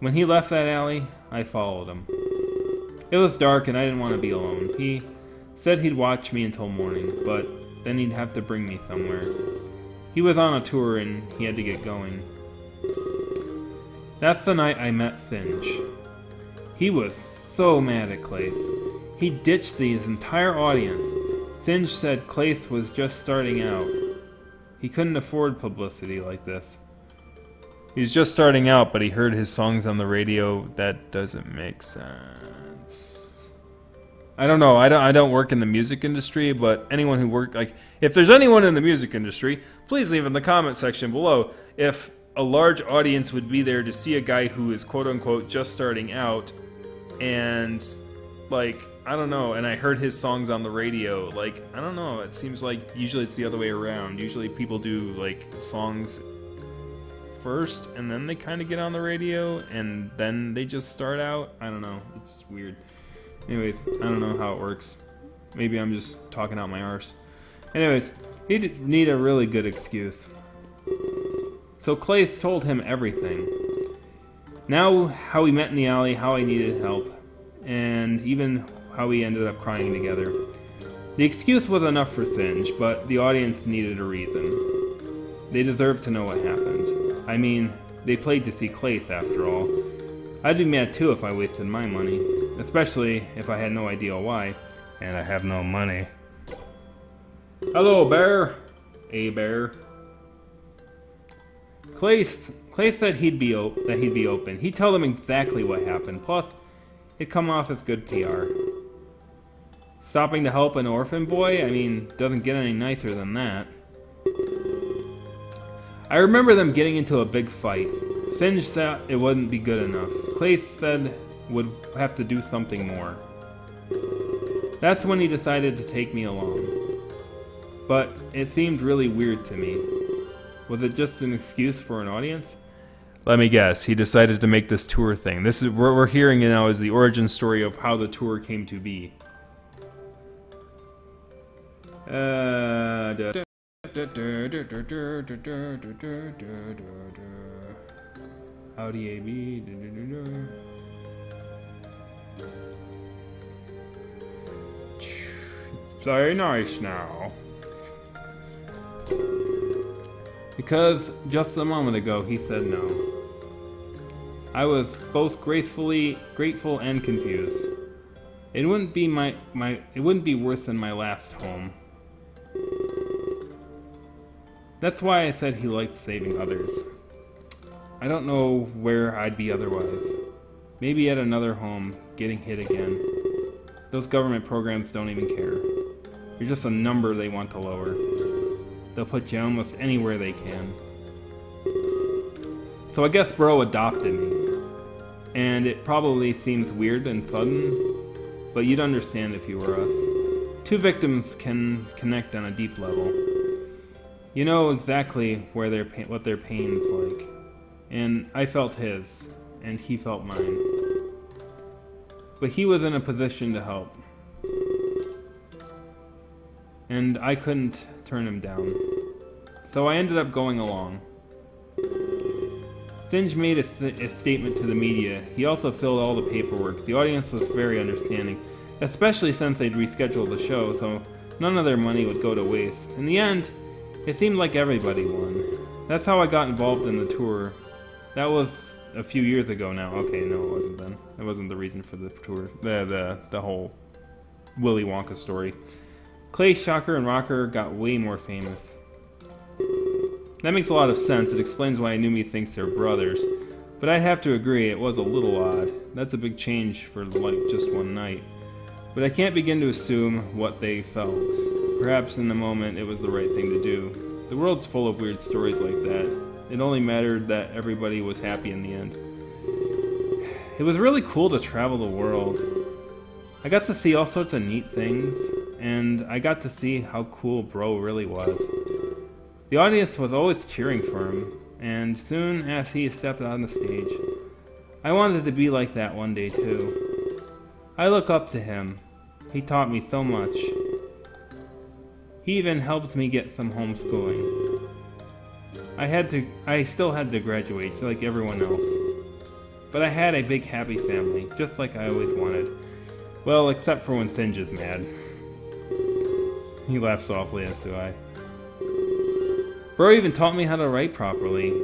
When he left that alley, I followed him. It was dark and I didn't want to be alone. He said he'd watch me until morning, but then he'd have to bring me somewhere. He was on a tour and he had to get going. That's the night I met Finch. He was so mad at Claith. He ditched his entire audience. Finch said Claith was just starting out. He couldn't afford publicity like this. He's just starting out, but he heard his songs on the radio. That doesn't make sense. I don't know. I don't work in the music industry, but anyone who if there's anyone in the music industry, please leave in the comment section below if a large audience would be there to see a guy who is quote-unquote just starting out, and like, I don't know, and I heard his songs on the radio. Like, I don't know, it seems like usually it's the other way around. Usually people do like songs first and then they kind of get on the radio and then they just start out. I don't know, it's weird. Anyways, I don't know how it works. Maybe I'm just talking out my arse. Anyways, he'd need a really good excuse. So Claith told him everything. Now, how we met in the alley, how I needed help, and even how we ended up crying together. The excuse was enough for Finch, but the audience needed a reason. They deserved to know what happened. I mean, they played to see Claith after all. I'd be mad too if I wasted my money, especially if I had no idea why, and I have no money. Hello, bear. Hey, bear. Claith said he'd be open. He'd tell them exactly what happened. Plus, it'd come off as good PR. Stopping to help an orphan boy? I mean, doesn't get any nicer than that. I remember them getting into a big fight. Finch thought it wouldn't be good enough. Claith said would have to do something more. That's when he decided to take me along. But it seemed really weird to me. Was it just an excuse for an audience? Let me guess, he decided to make this tour thing. This is what we're hearing now is the origin story of how the tour came to be. Audi AB. Very nice now. Because just a moment ago he said no. I was both grateful and confused. It wouldn't be it wouldn't be worse than my last home. That's why I said he liked saving others. I don't know where I'd be otherwise. Maybe at another home, getting hit again. Those government programs don't even care. You're just a number they want to lower. They'll put you almost anywhere they can. So I guess Bro adopted me. And it probably seems weird and sudden, but you'd understand if you were us. Two victims can connect on a deep level. You know exactly what their pain's like. And I felt his, and he felt mine. But he was in a position to help. And I couldn't turn him down. So I ended up going along. Finch made a statement to the media. He also filled all the paperwork. The audience was very understanding, especially since they'd rescheduled the show, so none of their money would go to waste. In the end, it seemed like everybody won. That's how I got involved in the tour. That was a few years ago now. Okay, no, it wasn't then. That wasn't the reason for the tour. The whole Willy Wonka story. Clay, Shocker, and Rocker got way more famous. That makes a lot of sense. It explains why Inumi thinks they're brothers. But I'd have to agree, it was a little odd. That's a big change for, like, just one night. But I can't begin to assume what they felt. Perhaps in the moment it was the right thing to do. The world's full of weird stories like that. It only mattered that everybody was happy in the end. It was really cool to travel the world. I got to see all sorts of neat things, and I got to see how cool Bro really was. The audience was always cheering for him, and soon as he stepped on the stage, I wanted to be like that one day too. I look up to him. He taught me so much. He even helped me get some homeschooling. I still had to graduate, like everyone else. But I had a big happy family, just like I always wanted. Well, except for when Singe is mad. He laughs softly, as do I. Bro even taught me how to write properly.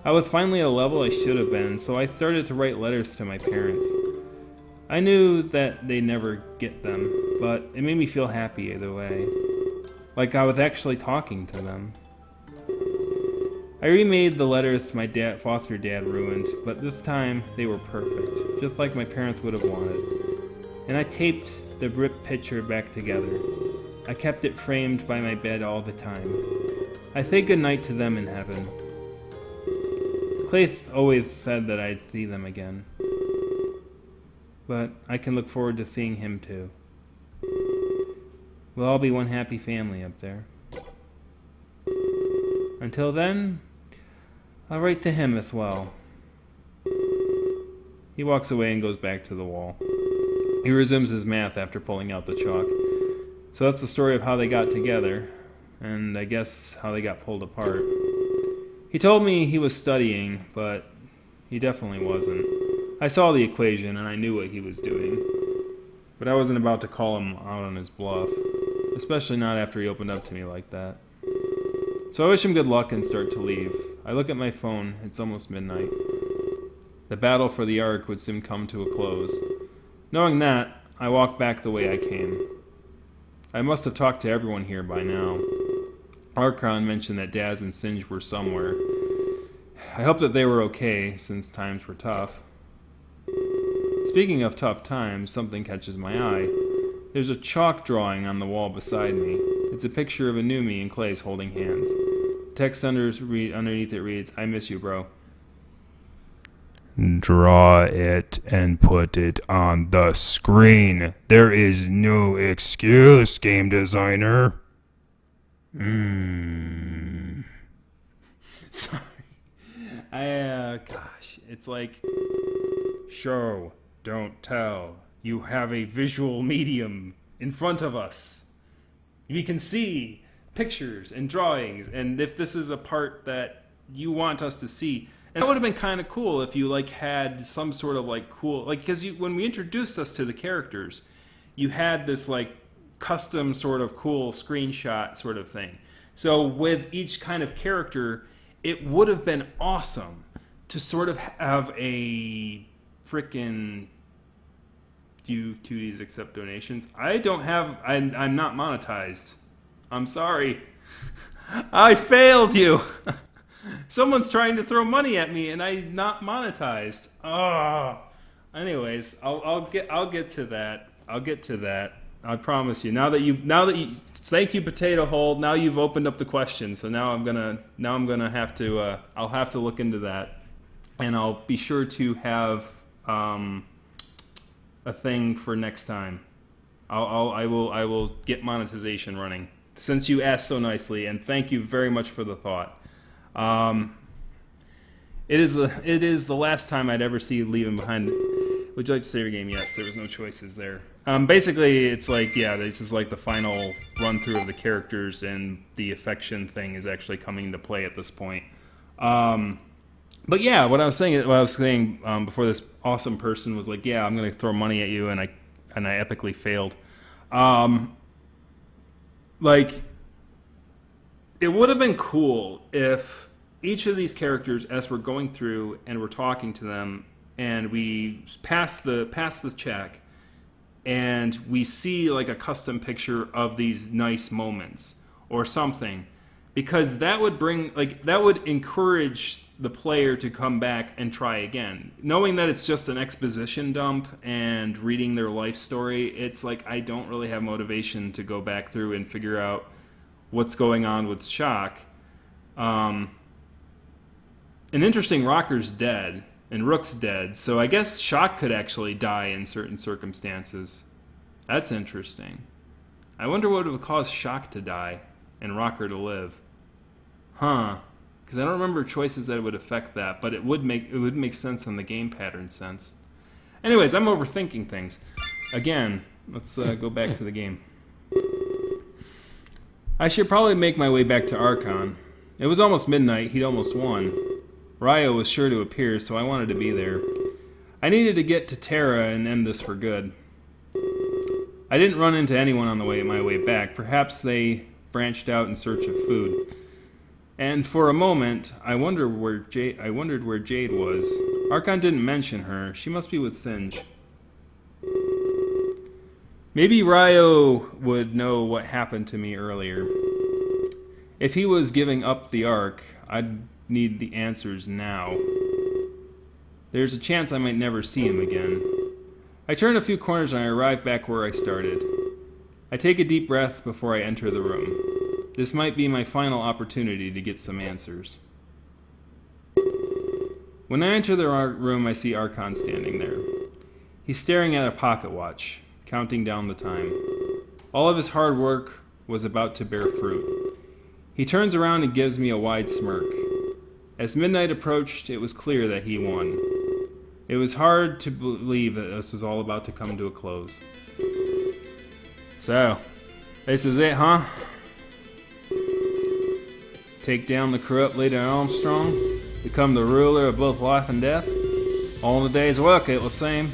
I was finally at a level I should have been, so I started to write letters to my parents. I knew that they'd never get them, but it made me feel happy either way. Like I was actually talking to them. I remade the letters my foster dad ruined, but this time they were perfect, just like my parents would have wanted. And I taped the ripped picture back together. I kept it framed by my bed all the time. I say goodnight to them in heaven. Clace always said that I'd see them again. But I can look forward to seeing him too. We'll all be one happy family up there. Until then, I'll write to him as well. He walks away and goes back to the wall. He resumes his math after pulling out the chalk. So that's the story of how they got together, and I guess how they got pulled apart. He told me he was studying, but he definitely wasn't. I saw the equation and I knew what he was doing. But I wasn't about to call him out on his bluff, especially not after he opened up to me like that. So I wish him good luck and start to leave. I look at my phone, it's almost midnight. The battle for the Ark would soon come to a close. Knowing that, I walk back the way I came. I must have talked to everyone here by now. Archon mentioned that Daz and Singe were somewhere. I hope that they were okay, since times were tough. Speaking of tough times, something catches my eye. There's a chalk drawing on the wall beside me. It's a picture of Anumi and Clace holding hands. Text underneath it reads, "I miss you, bro." Draw it and put it on the screen. There is no excuse, game designer. Sorry. Gosh, it's like, show, don't tell. You have a visual medium in front of us. We can see pictures and drawings, and if this is a part that you want us to see, and that would have been kind of cool if you like had some sort of like cool, like, because when we introduced us to the characters, you had this like custom sort of cool screenshot sort of thing. So with each kind of character, it would have been awesome to sort of have a frickin' do 2Ds accept donations. I'm not monetized. I'm sorry. I failed you. Someone's trying to throw money at me and I'm not monetized. Oh. Anyways, I'll get to that. I'll get to that. I promise you. Now that you thank you, Potato Hole. Now you've opened up the question. So now I'm gonna have to I'll have to look into that, and I'll be sure to have a thing for next time. I will get monetization running since you asked so nicely, and thank you very much for the thought. It is the last time I'd ever see you leaving behind. Would you like to save your game? Yes, there was no choices there. Basically, it's like, yeah, this is like the final run through of the characters, and the affection thing is actually coming into play at this point. But yeah, what I was saying before this awesome person was like, yeah, I'm gonna throw money at you, and I epically failed. Like, it would have been cool if each of these characters, as we're going through and we're talking to them, and we pass the check, and we see like a custom picture of these nice moments or something, because that would encourage the player to come back and try again. Knowing that it's just an exposition dump and reading their life story, it's like I don't really have motivation to go back through and figure out what's going on with Shock. An interesting Rocker's dead, and Rook's dead, so I guess Shock could actually die in certain circumstances. That's interesting. I wonder what would cause Shock to die and Rocker to live. Huh. Because I don't remember choices that would affect that, but it would make sense in the game pattern sense. Anyways, I'm overthinking things. Again, let's go back to the game. I should probably make my way back to Archon. It was almost midnight, he'd almost won. Ryo was sure to appear, so I wanted to be there. I needed to get to Terra and end this for good. I didn't run into anyone on my way back. Perhaps they branched out in search of food. And for a moment, I wondered where Jade was. Archon didn't mention her. She must be with Singe. Maybe Ryo would know what happened to me earlier. If he was giving up the Ark, I'd need the answers now. There's a chance I might never see him again. I turn a few corners and I arrive back where I started. I take a deep breath before I enter the room. This might be my final opportunity to get some answers. When I enter the room, I see Archon standing there. He's staring at a pocket watch, counting down the time. All of his hard work was about to bear fruit. He turns around and gives me a wide smirk. As midnight approached, it was clear that he won. It was hard to believe that this was all about to come to a close. So, this is it, huh? Take down the corrupt leader Armstrong, become the ruler of both life and death. All in a day's work, it will seem.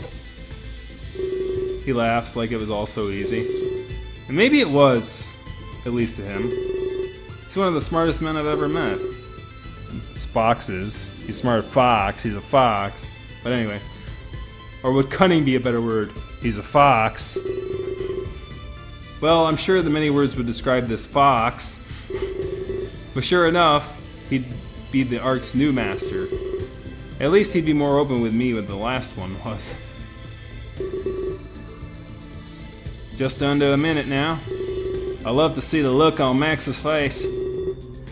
He laughs like it was all so easy. And maybe it was, at least to him. He's one of the smartest men I've ever met. Spox is. He's smart fox, he's a fox. But anyway. Or would cunning be a better word? He's a fox. Well, I'm sure the many words would describe this fox. But sure enough, he'd be the Ark's new master. At least he'd be more open with me than the last one was. Just under a minute now. I love to see the look on Max's face.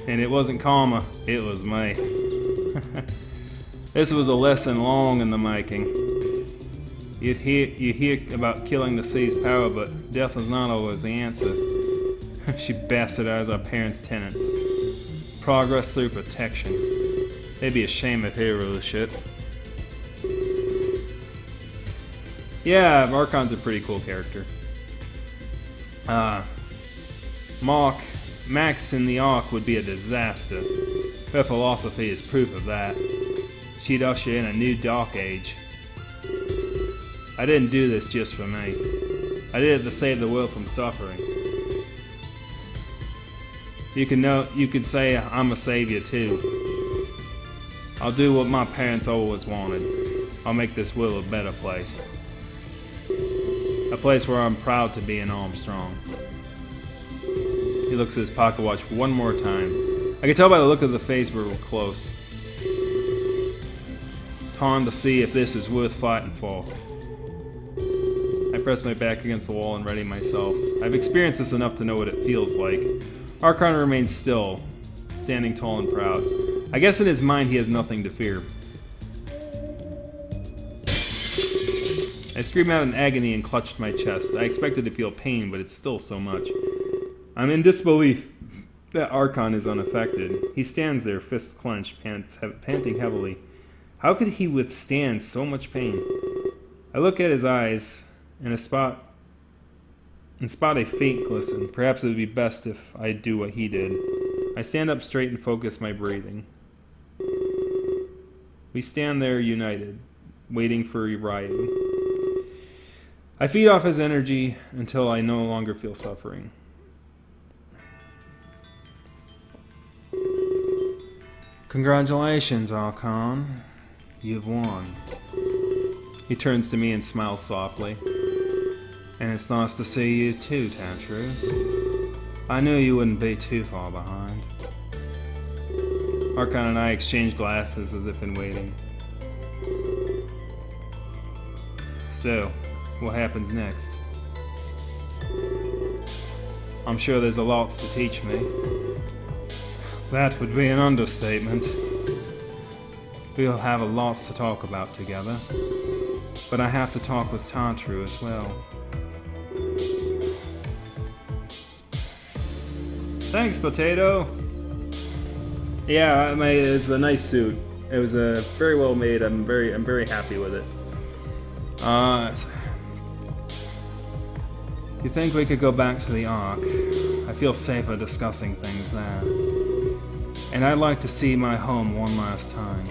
And it wasn't karma, it was me. This was a lesson long in the making. You hear about killing to seize power, but death is not always the answer. She bastardized our parents' tenants. Progress through protection. They'd be ashamed of her rulership. Yeah, Archon's a pretty cool character. Max in the Ark would be a disaster. Her philosophy is proof of that. She'd usher in a new dark age. I didn't do this just for me. I did it to save the world from suffering. You could say I'm a savior too. I'll do what my parents always wanted. I'll make this world a better place. A place where I'm proud to be an Armstrong. He looks at his pocket watch one more time. I can tell by the look of the face we're close. Time to see if this is worth fighting for. I press my back against the wall and ready myself. I've experienced this enough to know what it feels like. Archon remains still, standing tall and proud. I guess in his mind he has nothing to fear. I screamed out in agony and clutched my chest. I expected to feel pain, but it's still so much. I'm in disbelief that Archon is unaffected. He stands there, fists clenched, panting heavily. How could he withstand so much pain? I look at his eyes and spot a faint glisten. Perhaps it would be best if I do what he did. I stand up straight and focus my breathing. We stand there united, waiting for Ryu. I feed off his energy until I no longer feel suffering. Congratulations, Archon. You've won. He turns to me and smiles softly. And it's nice to see you too, Tantroo. I knew you wouldn't be too far behind. Archon and I exchange glasses as if in waiting. So, what happens next? I'm sure there's a lots to teach me. That would be an understatement. We'll have a lots to talk about together. But I have to talk with Tantroo as well. Thanks, Potato! Yeah, it's a nice suit. It was very well made. I'm very happy with it. You think we could go back to the Ark? I feel safer discussing things there. And I'd like to see my home one last time.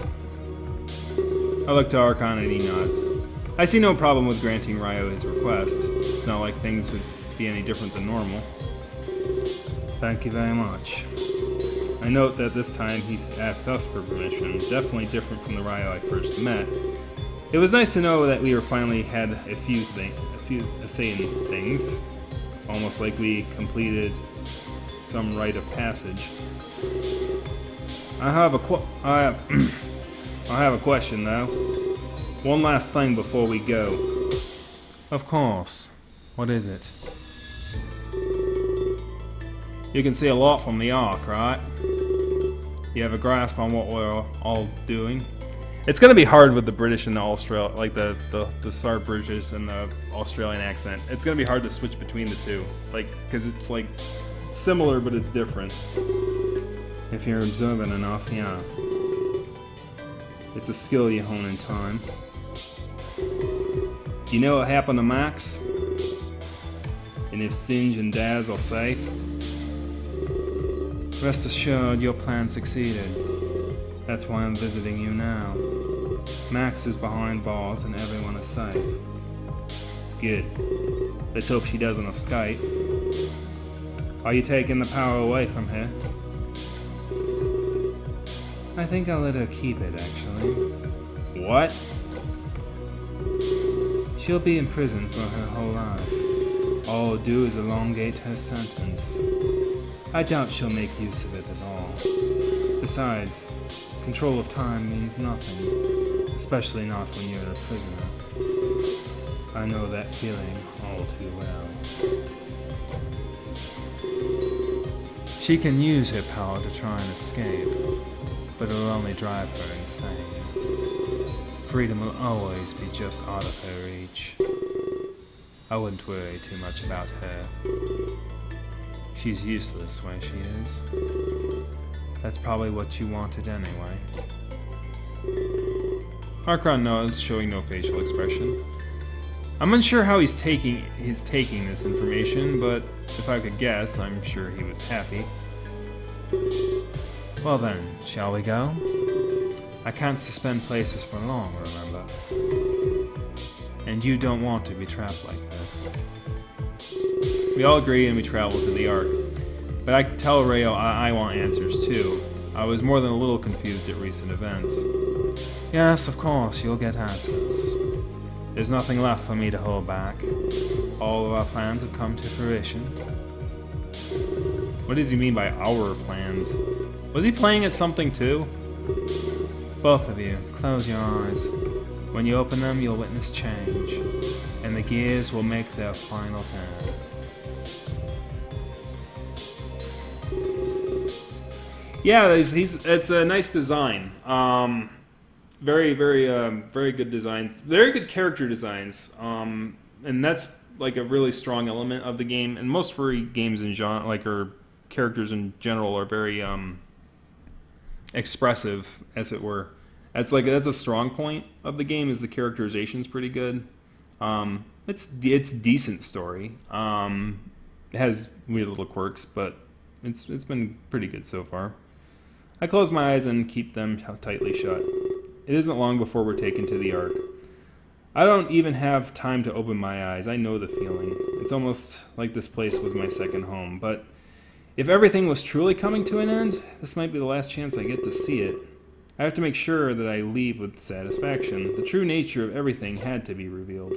I look to Archon and he nods. I see no problem with granting Ryo his request. It's not like things would be any different than normal. Thank you very much. I note that this time he's asked us for permission, definitely different from the Ryo I first met. It was nice to know that we finally had a few say in things, almost like we completed some rite of passage. I have a question though. One last thing before we go. Of course. What is it? You can see a lot from the Ark, right? You have a grasp on what we're all doing? It's gonna be hard with the British and the Australian, like the Star British and the Australian accent. It's gonna be hard to switch between the two, like, because it's like similar but it's different. If you're observant enough, yeah. It's a skill you hone in time. You know what happened to Max? And if Singe and Daz are safe? Rest assured your plan succeeded. That's why I'm visiting you now. Max is behind bars and everyone is safe. Good. Let's hope she doesn't escape. Are you taking the power away from her? I think I'll let her keep it, actually. What? She'll be in prison for her whole life. All I'll do is elongate her sentence. I doubt she'll make use of it at all. Besides, control of time means nothing, especially not when you're a prisoner. I know that feeling all too well. She can use her power to try and escape, but it'll only drive her insane. Freedom will always be just out of her reach. I wouldn't worry too much about her. She's useless where she is. That's probably what you wanted anyway. Archon nods, showing no facial expression. I'm unsure how he's taking this information, but if I could guess, I'm sure he was happy. Well then, shall we go? I can't suspend places for long, remember? And you don't want to be trapped like this. We all agree and we travel to the Ark. But I tell Rayo I want answers too. I was more than a little confused at recent events. Yes, of course, you'll get answers. There's nothing left for me to hold back. All of our plans have come to fruition. What does he mean by our plans? Was he playing at something too? Both of you, close your eyes. When you open them, you'll witness change, and the gears will make their final turn. Yeah, it's a nice design. Very good designs. Very good character designs. And that's like a really strong element of the game. And most furry games in genre, or characters in general, are very expressive, as it were. That's a strong point of the game. Is the characterization's pretty good. It's decent story. It has weird little quirks, but it's been pretty good so far. I close my eyes and keep them tightly shut. It isn't long before we're taken to the Ark. I don't even have time to open my eyes. I know the feeling. It's almost like this place was my second home. But if everything was truly coming to an end, this might be the last chance I get to see it. I have to make sure that I leave with satisfaction. The true nature of everything had to be revealed.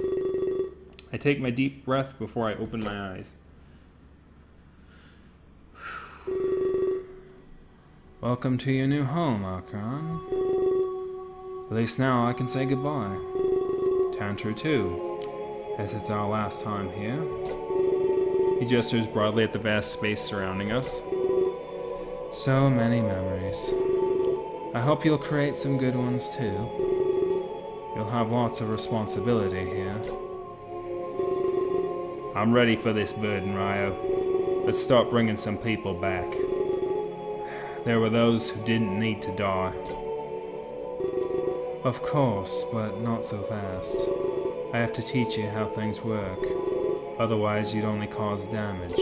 I take my deep breath before I open my eyes. Welcome to your new home, Archon. At least now I can say goodbye. Tantroo too, as it's our last time here. He gestures broadly at the vast space surrounding us. So many memories. I hope you'll create some good ones too. You'll have lots of responsibility here. I'm ready for this burden, Ryo. Let's start bringing some people back. There were those who didn't need to die. Of course, but not so fast. I have to teach you how things work. Otherwise, you'd only cause damage.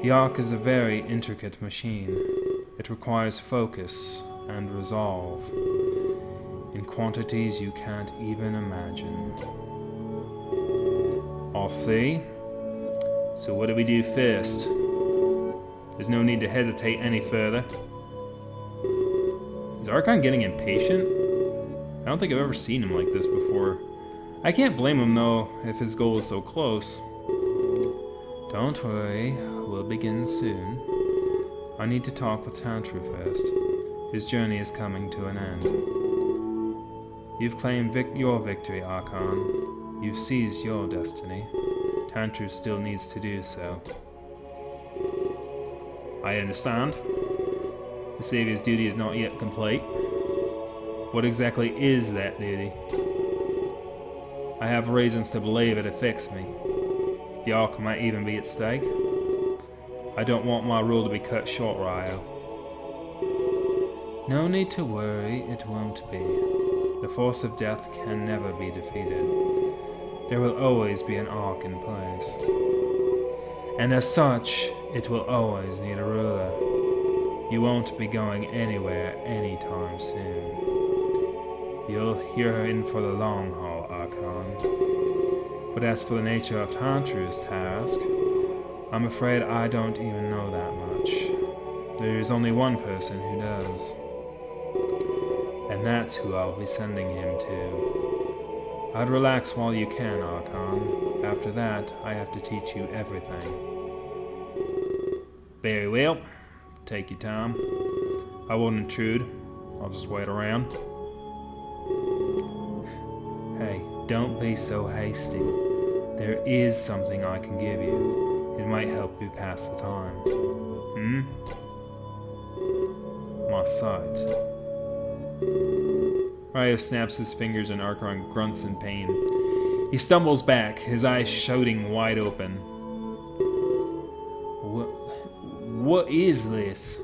The Ark is a very intricate machine. It requires focus and resolve in quantities you can't even imagine. I'll see. So what do we do first? There's no need to hesitate any further. Is Archon getting impatient? I don't think I've ever seen him like this before. I can't blame him though, if his goal is so close. Don't worry, we'll begin soon. I need to talk with Tantroo first. His journey is coming to an end. You've claimed your victory, Archon. You've seized your destiny. Tantroo still needs to do so. I understand. The Savior's duty is not yet complete. What exactly is that duty? I have reasons to believe it affects me. The Ark might even be at stake. I don't want my rule to be cut short, Ryo. No need to worry, it won't be. The force of death can never be defeated. There will always be an Ark in place. And as such, it will always need a ruler. You won't be going anywhere anytime soon. You're in for the long haul, Archon. But as for the nature of Tantroo's task, I'm afraid I don't even know that much. There is only one person who does. And that's who I'll be sending him to. I'd relax while you can, Archon. After that, I have to teach you everything. Very well. Take your time. I won't intrude. I'll just wait around. Hey, don't be so hasty. There is something I can give you. It might help you pass the time. My sight. Ryo snaps his fingers and Archon grunts in pain. He stumbles back, his eyes shouting wide open. What is this?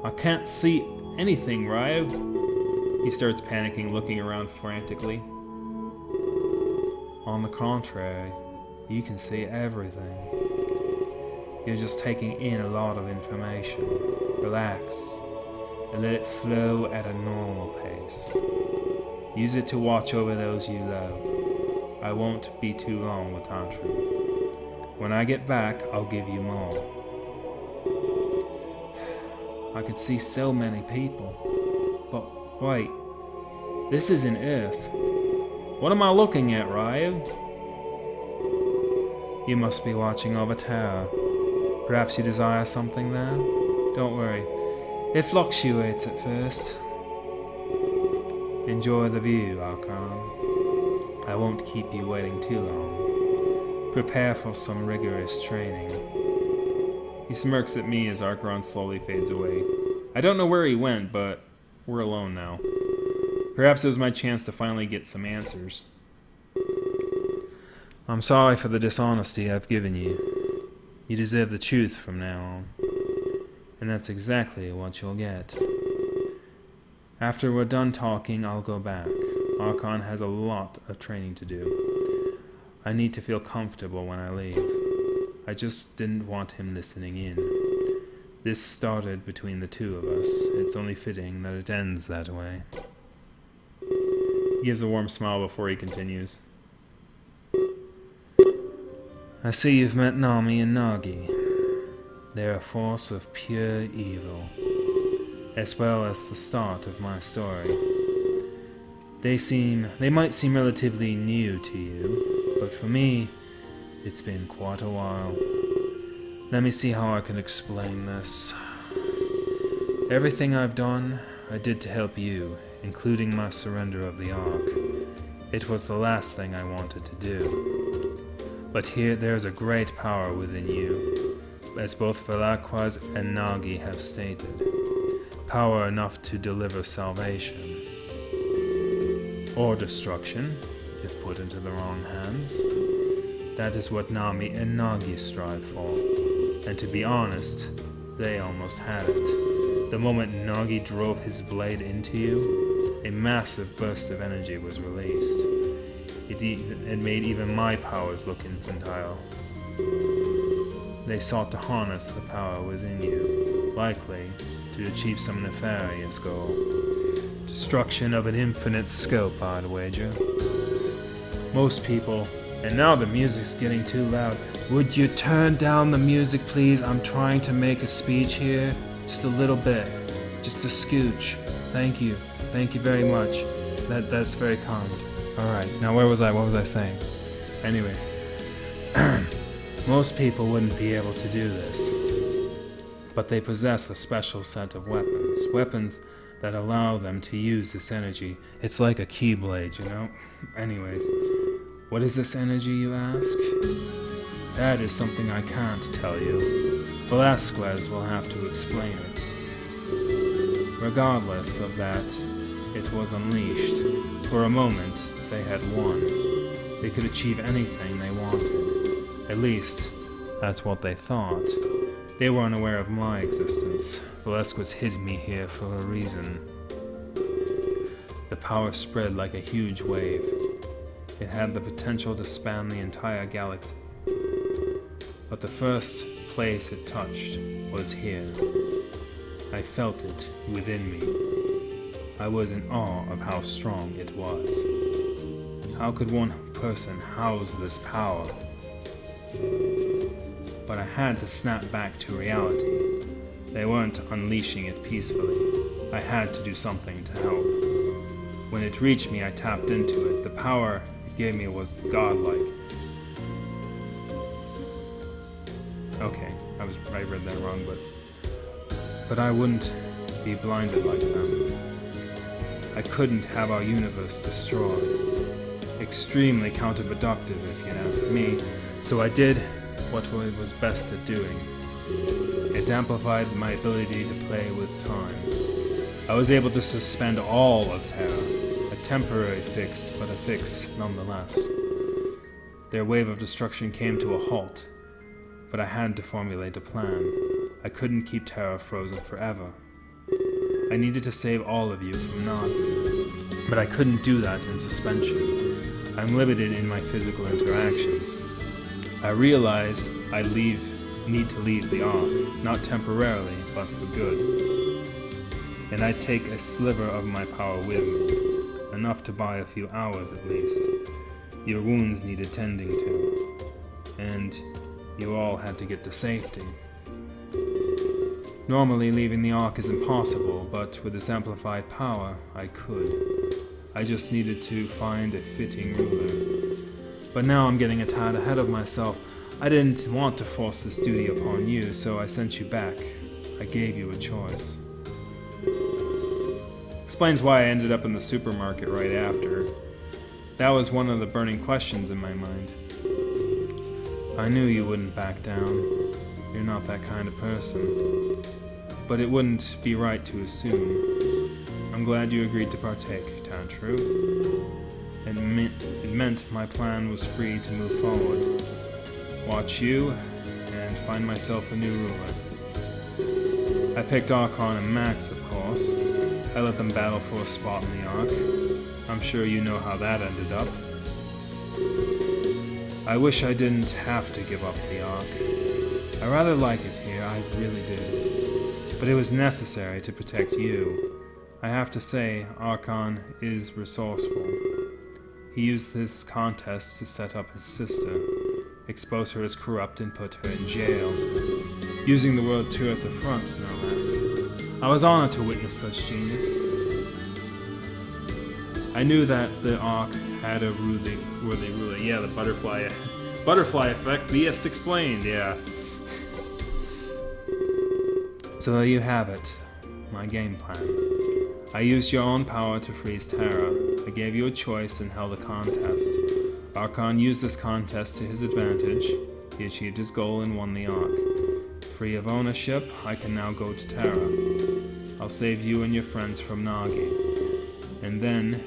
I can't see anything, Ryo. He starts panicking, looking around frantically. On the contrary, you can see everything. You're just taking in a lot of information. Relax, and let it flow at a normal pace. Use it to watch over those you love. I won't be too long with Tantroo. When I get back, I'll give you more. I can see so many people. But wait, this isn't Earth. What am I looking at, Ryo? You must be watching over Terra. Perhaps you desire something there? Don't worry, it fluctuates at first. Enjoy the view, Archon. I won't keep you waiting too long. Prepare for some rigorous training. He smirks at me as Archon slowly fades away. I don't know where he went, but we're alone now. Perhaps it was my chance to finally get some answers. I'm sorry for the dishonesty I've given you. You deserve the truth from now on. And that's exactly what you'll get. After we're done talking, I'll go back. Archon has a lot of training to do. I need to feel comfortable when I leave. I just didn't want him listening in. This started between the two of us. It's only fitting that it ends that way. He gives a warm smile before he continues. I see you've met Nami and Nagi. They're a force of pure evil, as well as the start of my story. They might seem relatively new to you, but for me, it's been quite a while. Let me see how I can explain this. Everything I've done, I did to help you, including my surrender of the Ark. It was the last thing I wanted to do. But here there's a great power within you, as both Velazquez and Nagi have stated. Power enough to deliver salvation. Or destruction, if put into the wrong hands. That is what Nami and Nagi strive for. And to be honest, they almost had it. The moment Nagi drove his blade into you, a massive burst of energy was released. It made even my powers look infantile. They sought to harness the power within you, likely to achieve some nefarious goal. Destruction of an infinite scope, I'd wager. Most people... And now the music's getting too loud. Would you turn down the music, please? I'm trying to make a speech here. Just a little bit. Just a scooch. Thank you. Thank you very much. That's very kind. Alright, now where was I? What was I saying? Anyways. Most people wouldn't be able to do this. But they possess a special set of weapons. Weapons that allow them to use this energy. It's like a keyblade, you know? Anyways. What is this energy, you ask? That is something I can't tell you. Velazquez will have to explain it. Regardless of that, it was unleashed. For a moment, they had won. They could achieve anything they wanted. At least, that's what they thought. They were unaware of my existence. Velazquez hid me here for a reason. The power spread like a huge wave. It had the potential to span the entire galaxy. But the first place it touched was here. I felt it within me. I was in awe of how strong it was. How could one person house this power? But I had to snap back to reality. They weren't unleashing it peacefully. I had to do something to help. When it reached me, I tapped into it. The power gave me was godlike. Okay, I read that wrong, but I wouldn't be blinded like them. I couldn't have our universe destroyed. Extremely counterproductive, if you'd ask me. So I did what I was best at doing. It amplified my ability to play with time. I was able to suspend all of Terra. Temporary fix, but a fix nonetheless. Their wave of destruction came to a halt, but I had to formulate a plan. I couldn't keep Terra frozen forever. I needed to save all of you from Nagi, but I couldn't do that in suspension. I'm limited in my physical interactions. I realized I need to leave the Ark, not temporarily, but for good. And I'd take a sliver of my power with me. Enough to buy a few hours at least. Your wounds needed tending to, and you all had to get to safety. Normally leaving the Ark is impossible, but with this amplified power, I could. I just needed to find a fitting ruler. But now I'm getting a tad ahead of myself. I didn't want to force this duty upon you, so I sent you back. I gave you a choice. Explains why I ended up in the supermarket right after. That was one of the burning questions in my mind. I knew you wouldn't back down. You're not that kind of person. But it wouldn't be right to assume. I'm glad you agreed to partake, Tantroo. It meant my plan was free to move forward. Watch you, and find myself a new ruler. I picked Archon and Max, of course. I let them battle for a spot in the Ark. I'm sure you know how that ended up. I wish I didn't have to give up the Ark. I rather like it here, I really do. But it was necessary to protect you. I have to say, Archon is resourceful. He used this contest to set up his sister, expose her as corrupt and put her in jail, using the World Tour as a front, no less. I was honored to witness such genius. I knew that the Ark had a worthy ruler. Yeah, the butterfly effect. Yes, explained. Yeah. So there you have it. My game plan. I used your own power to freeze Terra. I gave you a choice and held a contest. Barkhan used this contest to his advantage. He achieved his goal and won the Ark. Free of ownership, I can now go to Terra. I'll save you and your friends from Nagi. And then,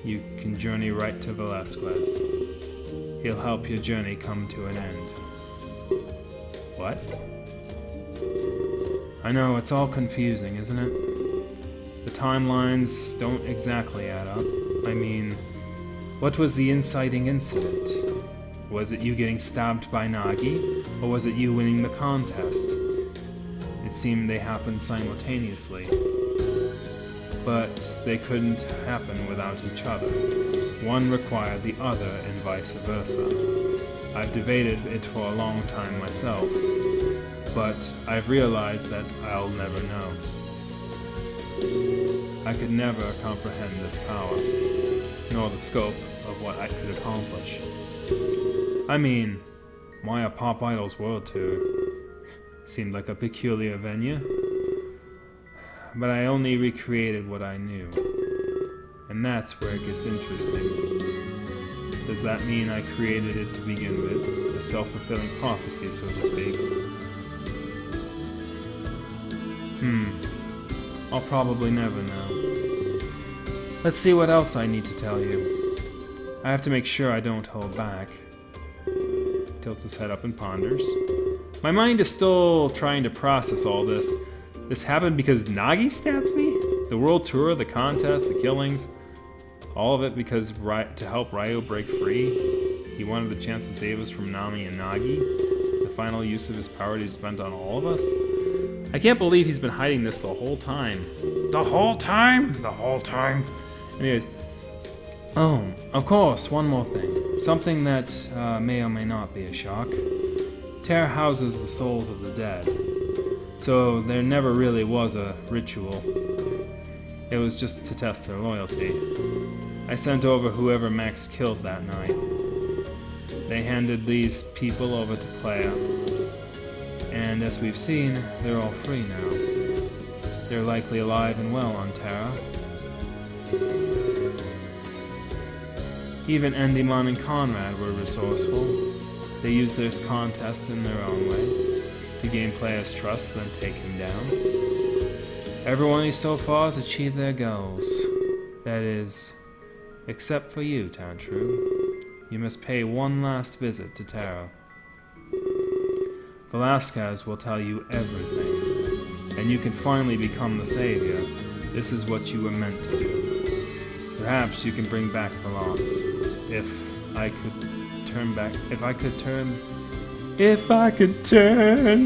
you can journey right to Velasquez. He'll help your journey come to an end. What? I know, it's all confusing, isn't it? The timelines don't exactly add up. I mean, what was the inciting incident? Was it you getting stabbed by Nagi, or was it you winning the contest? It seemed they happened simultaneously. But they couldn't happen without each other. One required the other and vice versa. I've debated it for a long time myself, but I've realized that I'll never know. I could never comprehend this power, nor the scope of what I could accomplish. I mean, why a Pop Idol's World Tour? Seemed like a peculiar venue. But I only recreated what I knew. And that's where it gets interesting. Does that mean I created it to begin with? A self-fulfilling prophecy, so to speak? I'll probably never know. Let's see what else I need to tell you. I have to make sure I don't hold back. Tilts his head up and ponders. My mind is still trying to process all this. This happened because Nagi stabbed me? The world tour, the contest, the killings. All of it because to help Ryo break free. He wanted the chance to save us from Nami and Nagi. The final use of his power to be spent on all of us. I can't believe he's been hiding this the whole time. The whole time? The whole time. Anyways. Oh, of course, one more thing. Something that may or may not be a shock. Terra houses the souls of the dead. So there never really was a ritual. It was just to test their loyalty. I sent over whoever Max killed that night. They handed these people over to Playa. And as we've seen, they're all free now. They're likely alive and well on Terra. Even Endymion and Conrad were resourceful. They used this contest in their own way, to gain Playa's trust, then take him down. Everyone so far has achieved their goals. That is, except for you, Tantroo. You must pay one last visit to Terra. Velasquez will tell you everything, and you can finally become the savior. This is what you were meant to do. Perhaps you can bring back the lost. If I could turn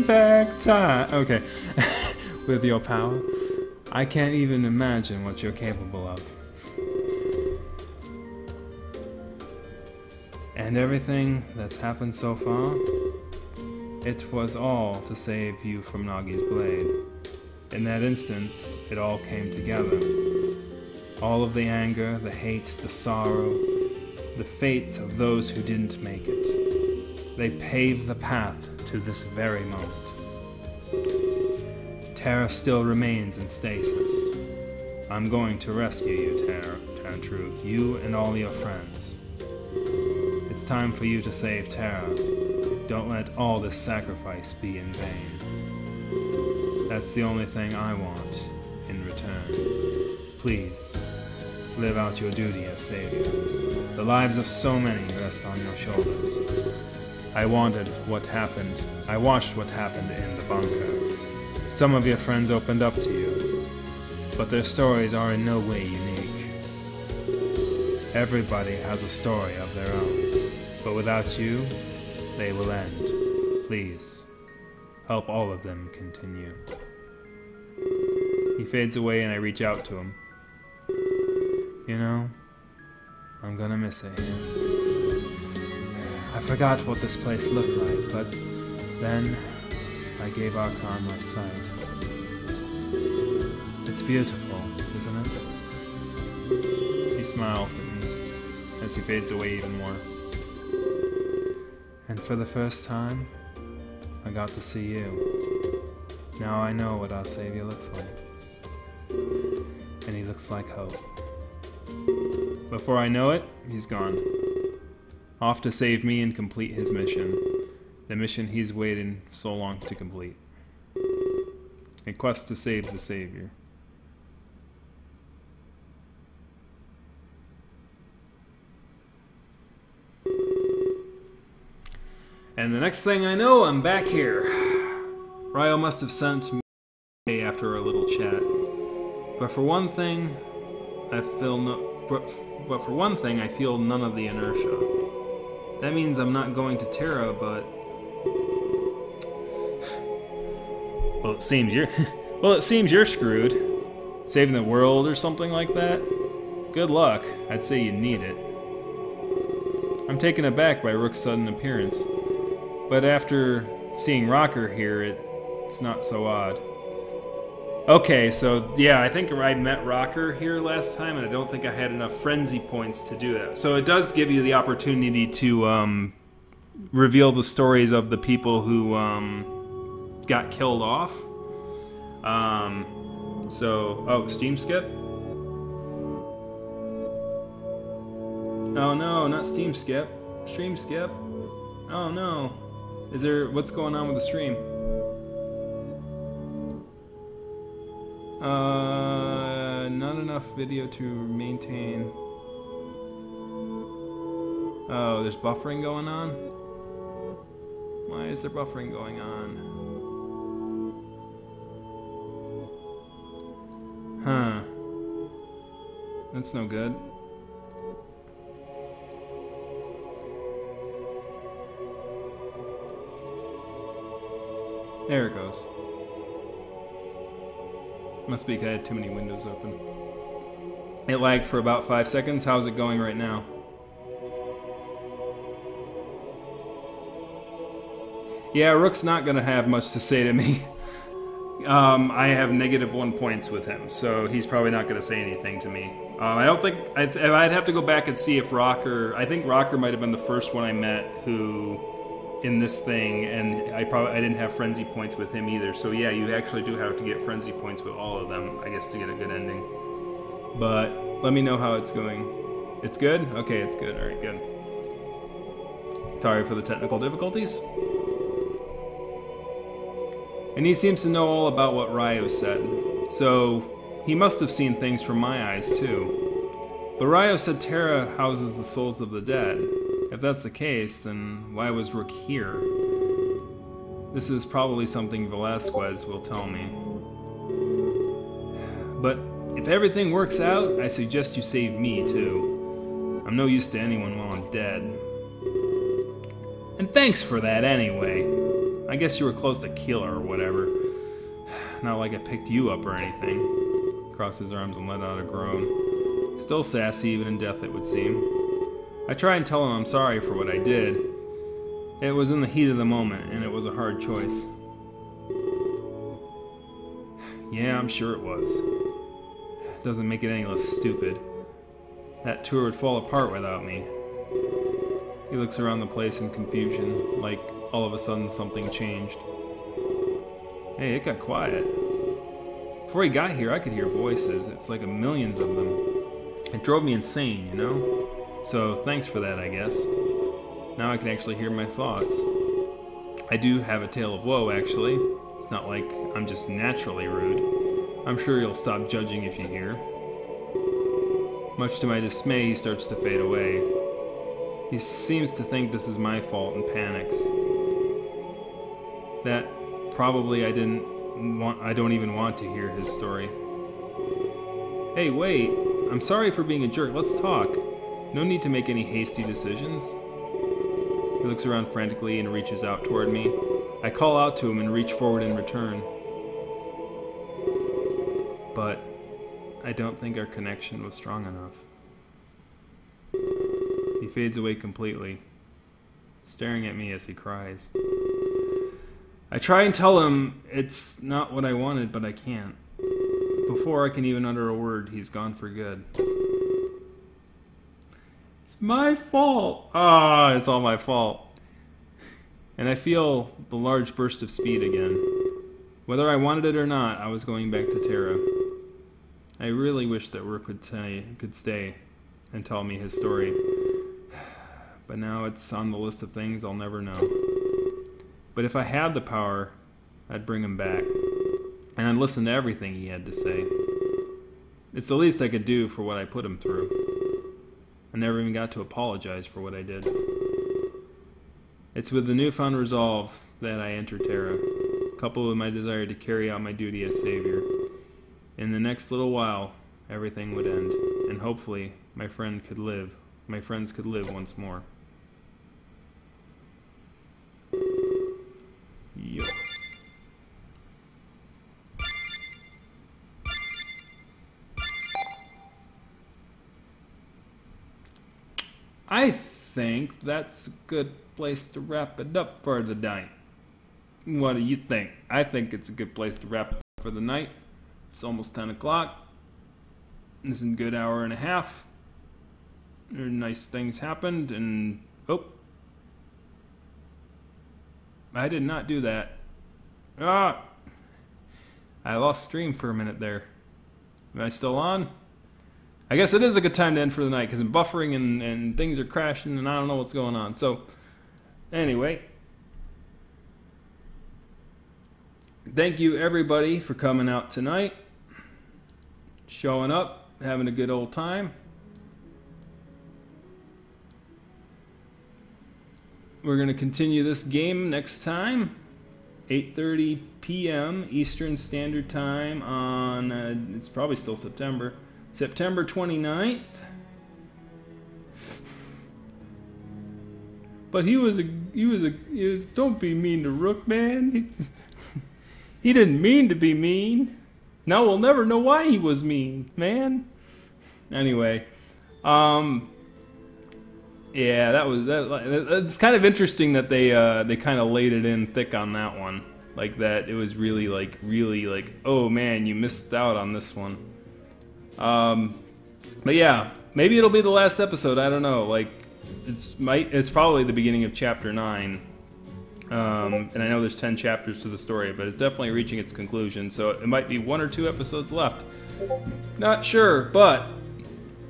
back time. Okay. With your power, I can't even imagine what you're capable of. And everything that's happened so far, it was all to save you from Nagi's blade. In that instant, it all came together. All of the anger, the hate, the sorrow, the fate of those who didn't make it. They paved the path to this very moment. Terra still remains in stasis. I'm going to rescue you, Tantroo, you and all your friends. It's time for you to save Terra. Don't let all this sacrifice be in vain. That's the only thing I want in return. Please, live out your duty as savior. The lives of so many rest on your shoulders. I watched what happened in the bunker. Some of your friends opened up to you, but their stories are in no way unique. Everybody has a story of their own, but without you, they will end. Please, help all of them continue. He fades away and I reach out to him. You know, I'm gonna miss it here. I forgot what this place looked like, but then I gave Archon my sight. It's beautiful, isn't it? He smiles at me as he fades away even more. And for the first time, I got to see you. Now I know what our Savior looks like. And he looks like hope. Before I know it, he's gone. off to save me and complete his mission. The mission he's waited so long to complete. A quest to save the Savior. And the next thing I know, I'm back here. Ryo must have sent me after our little chat. But for one thing, I feel none of the inertia. That means I'm not going to Terra, but well, it seems you're screwed. Saving the world or something like that? Good luck. I'd say you need it. I'm taken aback by Rook's sudden appearance. But after seeing Rocker here, it's not so odd. Okay, so yeah, I think I met Rocker here last time, and I don't think I had enough frenzy points to do that. So it does give you the opportunity to reveal the stories of the people who got killed off. Steam skip? Oh no, not Steam skip. Stream skip? Oh no. What's going on with the stream? Not enough video to maintain. Oh, there's buffering going on? Why is there buffering going on? Huh. That's no good. There it goes. Must be 'cause I had too many windows open. It lagged for about 5 seconds. How's it going right now? Yeah, Rook's not gonna have much to say to me. I have -1 points with him, so he's probably not gonna say anything to me. I don't think I'd have to go back and see if Rocker. I think Rocker might have been the first one I met who in this thing, and I didn't have frenzy points with him either. So yeah, you actually do have to get frenzy points with all of them, I guess, to get a good ending. But let me know how it's going. It's good? Okay, it's good. All right, good. Sorry for the technical difficulties. And he seems to know all about what Ryo said, so he must have seen things from my eyes too. But Ryo said Terra houses the souls of the dead. If that's the case, then why was Rook here? This is probably something Velasquez will tell me. But if everything works out, I suggest you save me too. I'm no use to anyone while I'm dead. And thanks for that anyway. I guess you were close to kill her or whatever. Not like I picked you up or anything. Crossed his arms and let out a groan. Still sassy even in death, it would seem. I try and tell him I'm sorry for what I did. It was in the heat of the moment, and it was a hard choice. Yeah, I'm sure it was. Doesn't make it any less stupid. That tour would fall apart without me. He looks around the place in confusion, like all of a sudden something changed. Hey, it got quiet. Before he got here, I could hear voices. It's like millions of them. It drove me insane, you know? So thanks for that, I guess. Now I can actually hear my thoughts. I do have a tale of woe, actually. It's not like I'm just naturally rude. I'm sure you'll stop judging if you hear. Much to my dismay, he starts to fade away. He seems to think this is my fault and panics. That probably I don't even want to hear his story. Hey, wait. I'm sorry for being a jerk. Let's talk. No need to make any hasty decisions. He looks around frantically and reaches out toward me. I call out to him and reach forward in return. But I don't think our connection was strong enough. He fades away completely, staring at me as he cries. I try and tell him it's not what I wanted, but I can't. Before I can even utter a word, he's gone for good. It's my fault. Ah, it's all my fault. And I feel the large burst of speed again. Whether I wanted it or not, I was going back to Terra. I really wish that Rook could stay and tell me his story. But now it's on the list of things I'll never know. But if I had the power, I'd bring him back. And I'd listen to everything he had to say. It's the least I could do for what I put him through. I never even got to apologize for what I did. It's with the newfound resolve that I enter Terra, coupled with my desire to carry out my duty as savior. In the next little while, everything would end, and hopefully my friends could live once more. Yup. I think that's a good place to wrap it up for the night. What do you think? I think it's a good place to wrap it up for the night. It's almost 10 o'clock. This is a good hour and a half. Nice things happened, and oh, I did not do that. Ah, I lost stream for a minute there. Am I still on? I guess it is a good time to end for the night because I'm buffering and things are crashing and I don't know what's going on. So, anyway, thank you everybody for coming out tonight, showing up, having a good old time. We're going to continue this game next time, 8:30 p.m. Eastern Standard Time on, it's probably still September 29th. But he was don't be mean to Rook, man. He didn't mean to be mean. Now we'll never know why he was mean, man. Anyway, yeah, that. It's kind of interesting that they kind of laid it in thick on that one, like that. It was really like, oh man, you missed out on this one. But yeah, maybe it'll be the last episode. I don't know. Like, it's probably the beginning of chapter 9. And I know there's 10 chapters to the story, but it's definitely reaching its conclusion. So it might be 1 or 2 episodes left. Not sure, but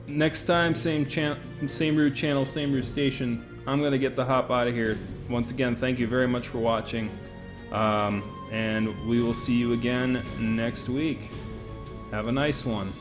next time, same root channel, same root station. I'm gonna get the hop out of here. Once again, thank you very much for watching, and we will see you again next week. Have a nice one.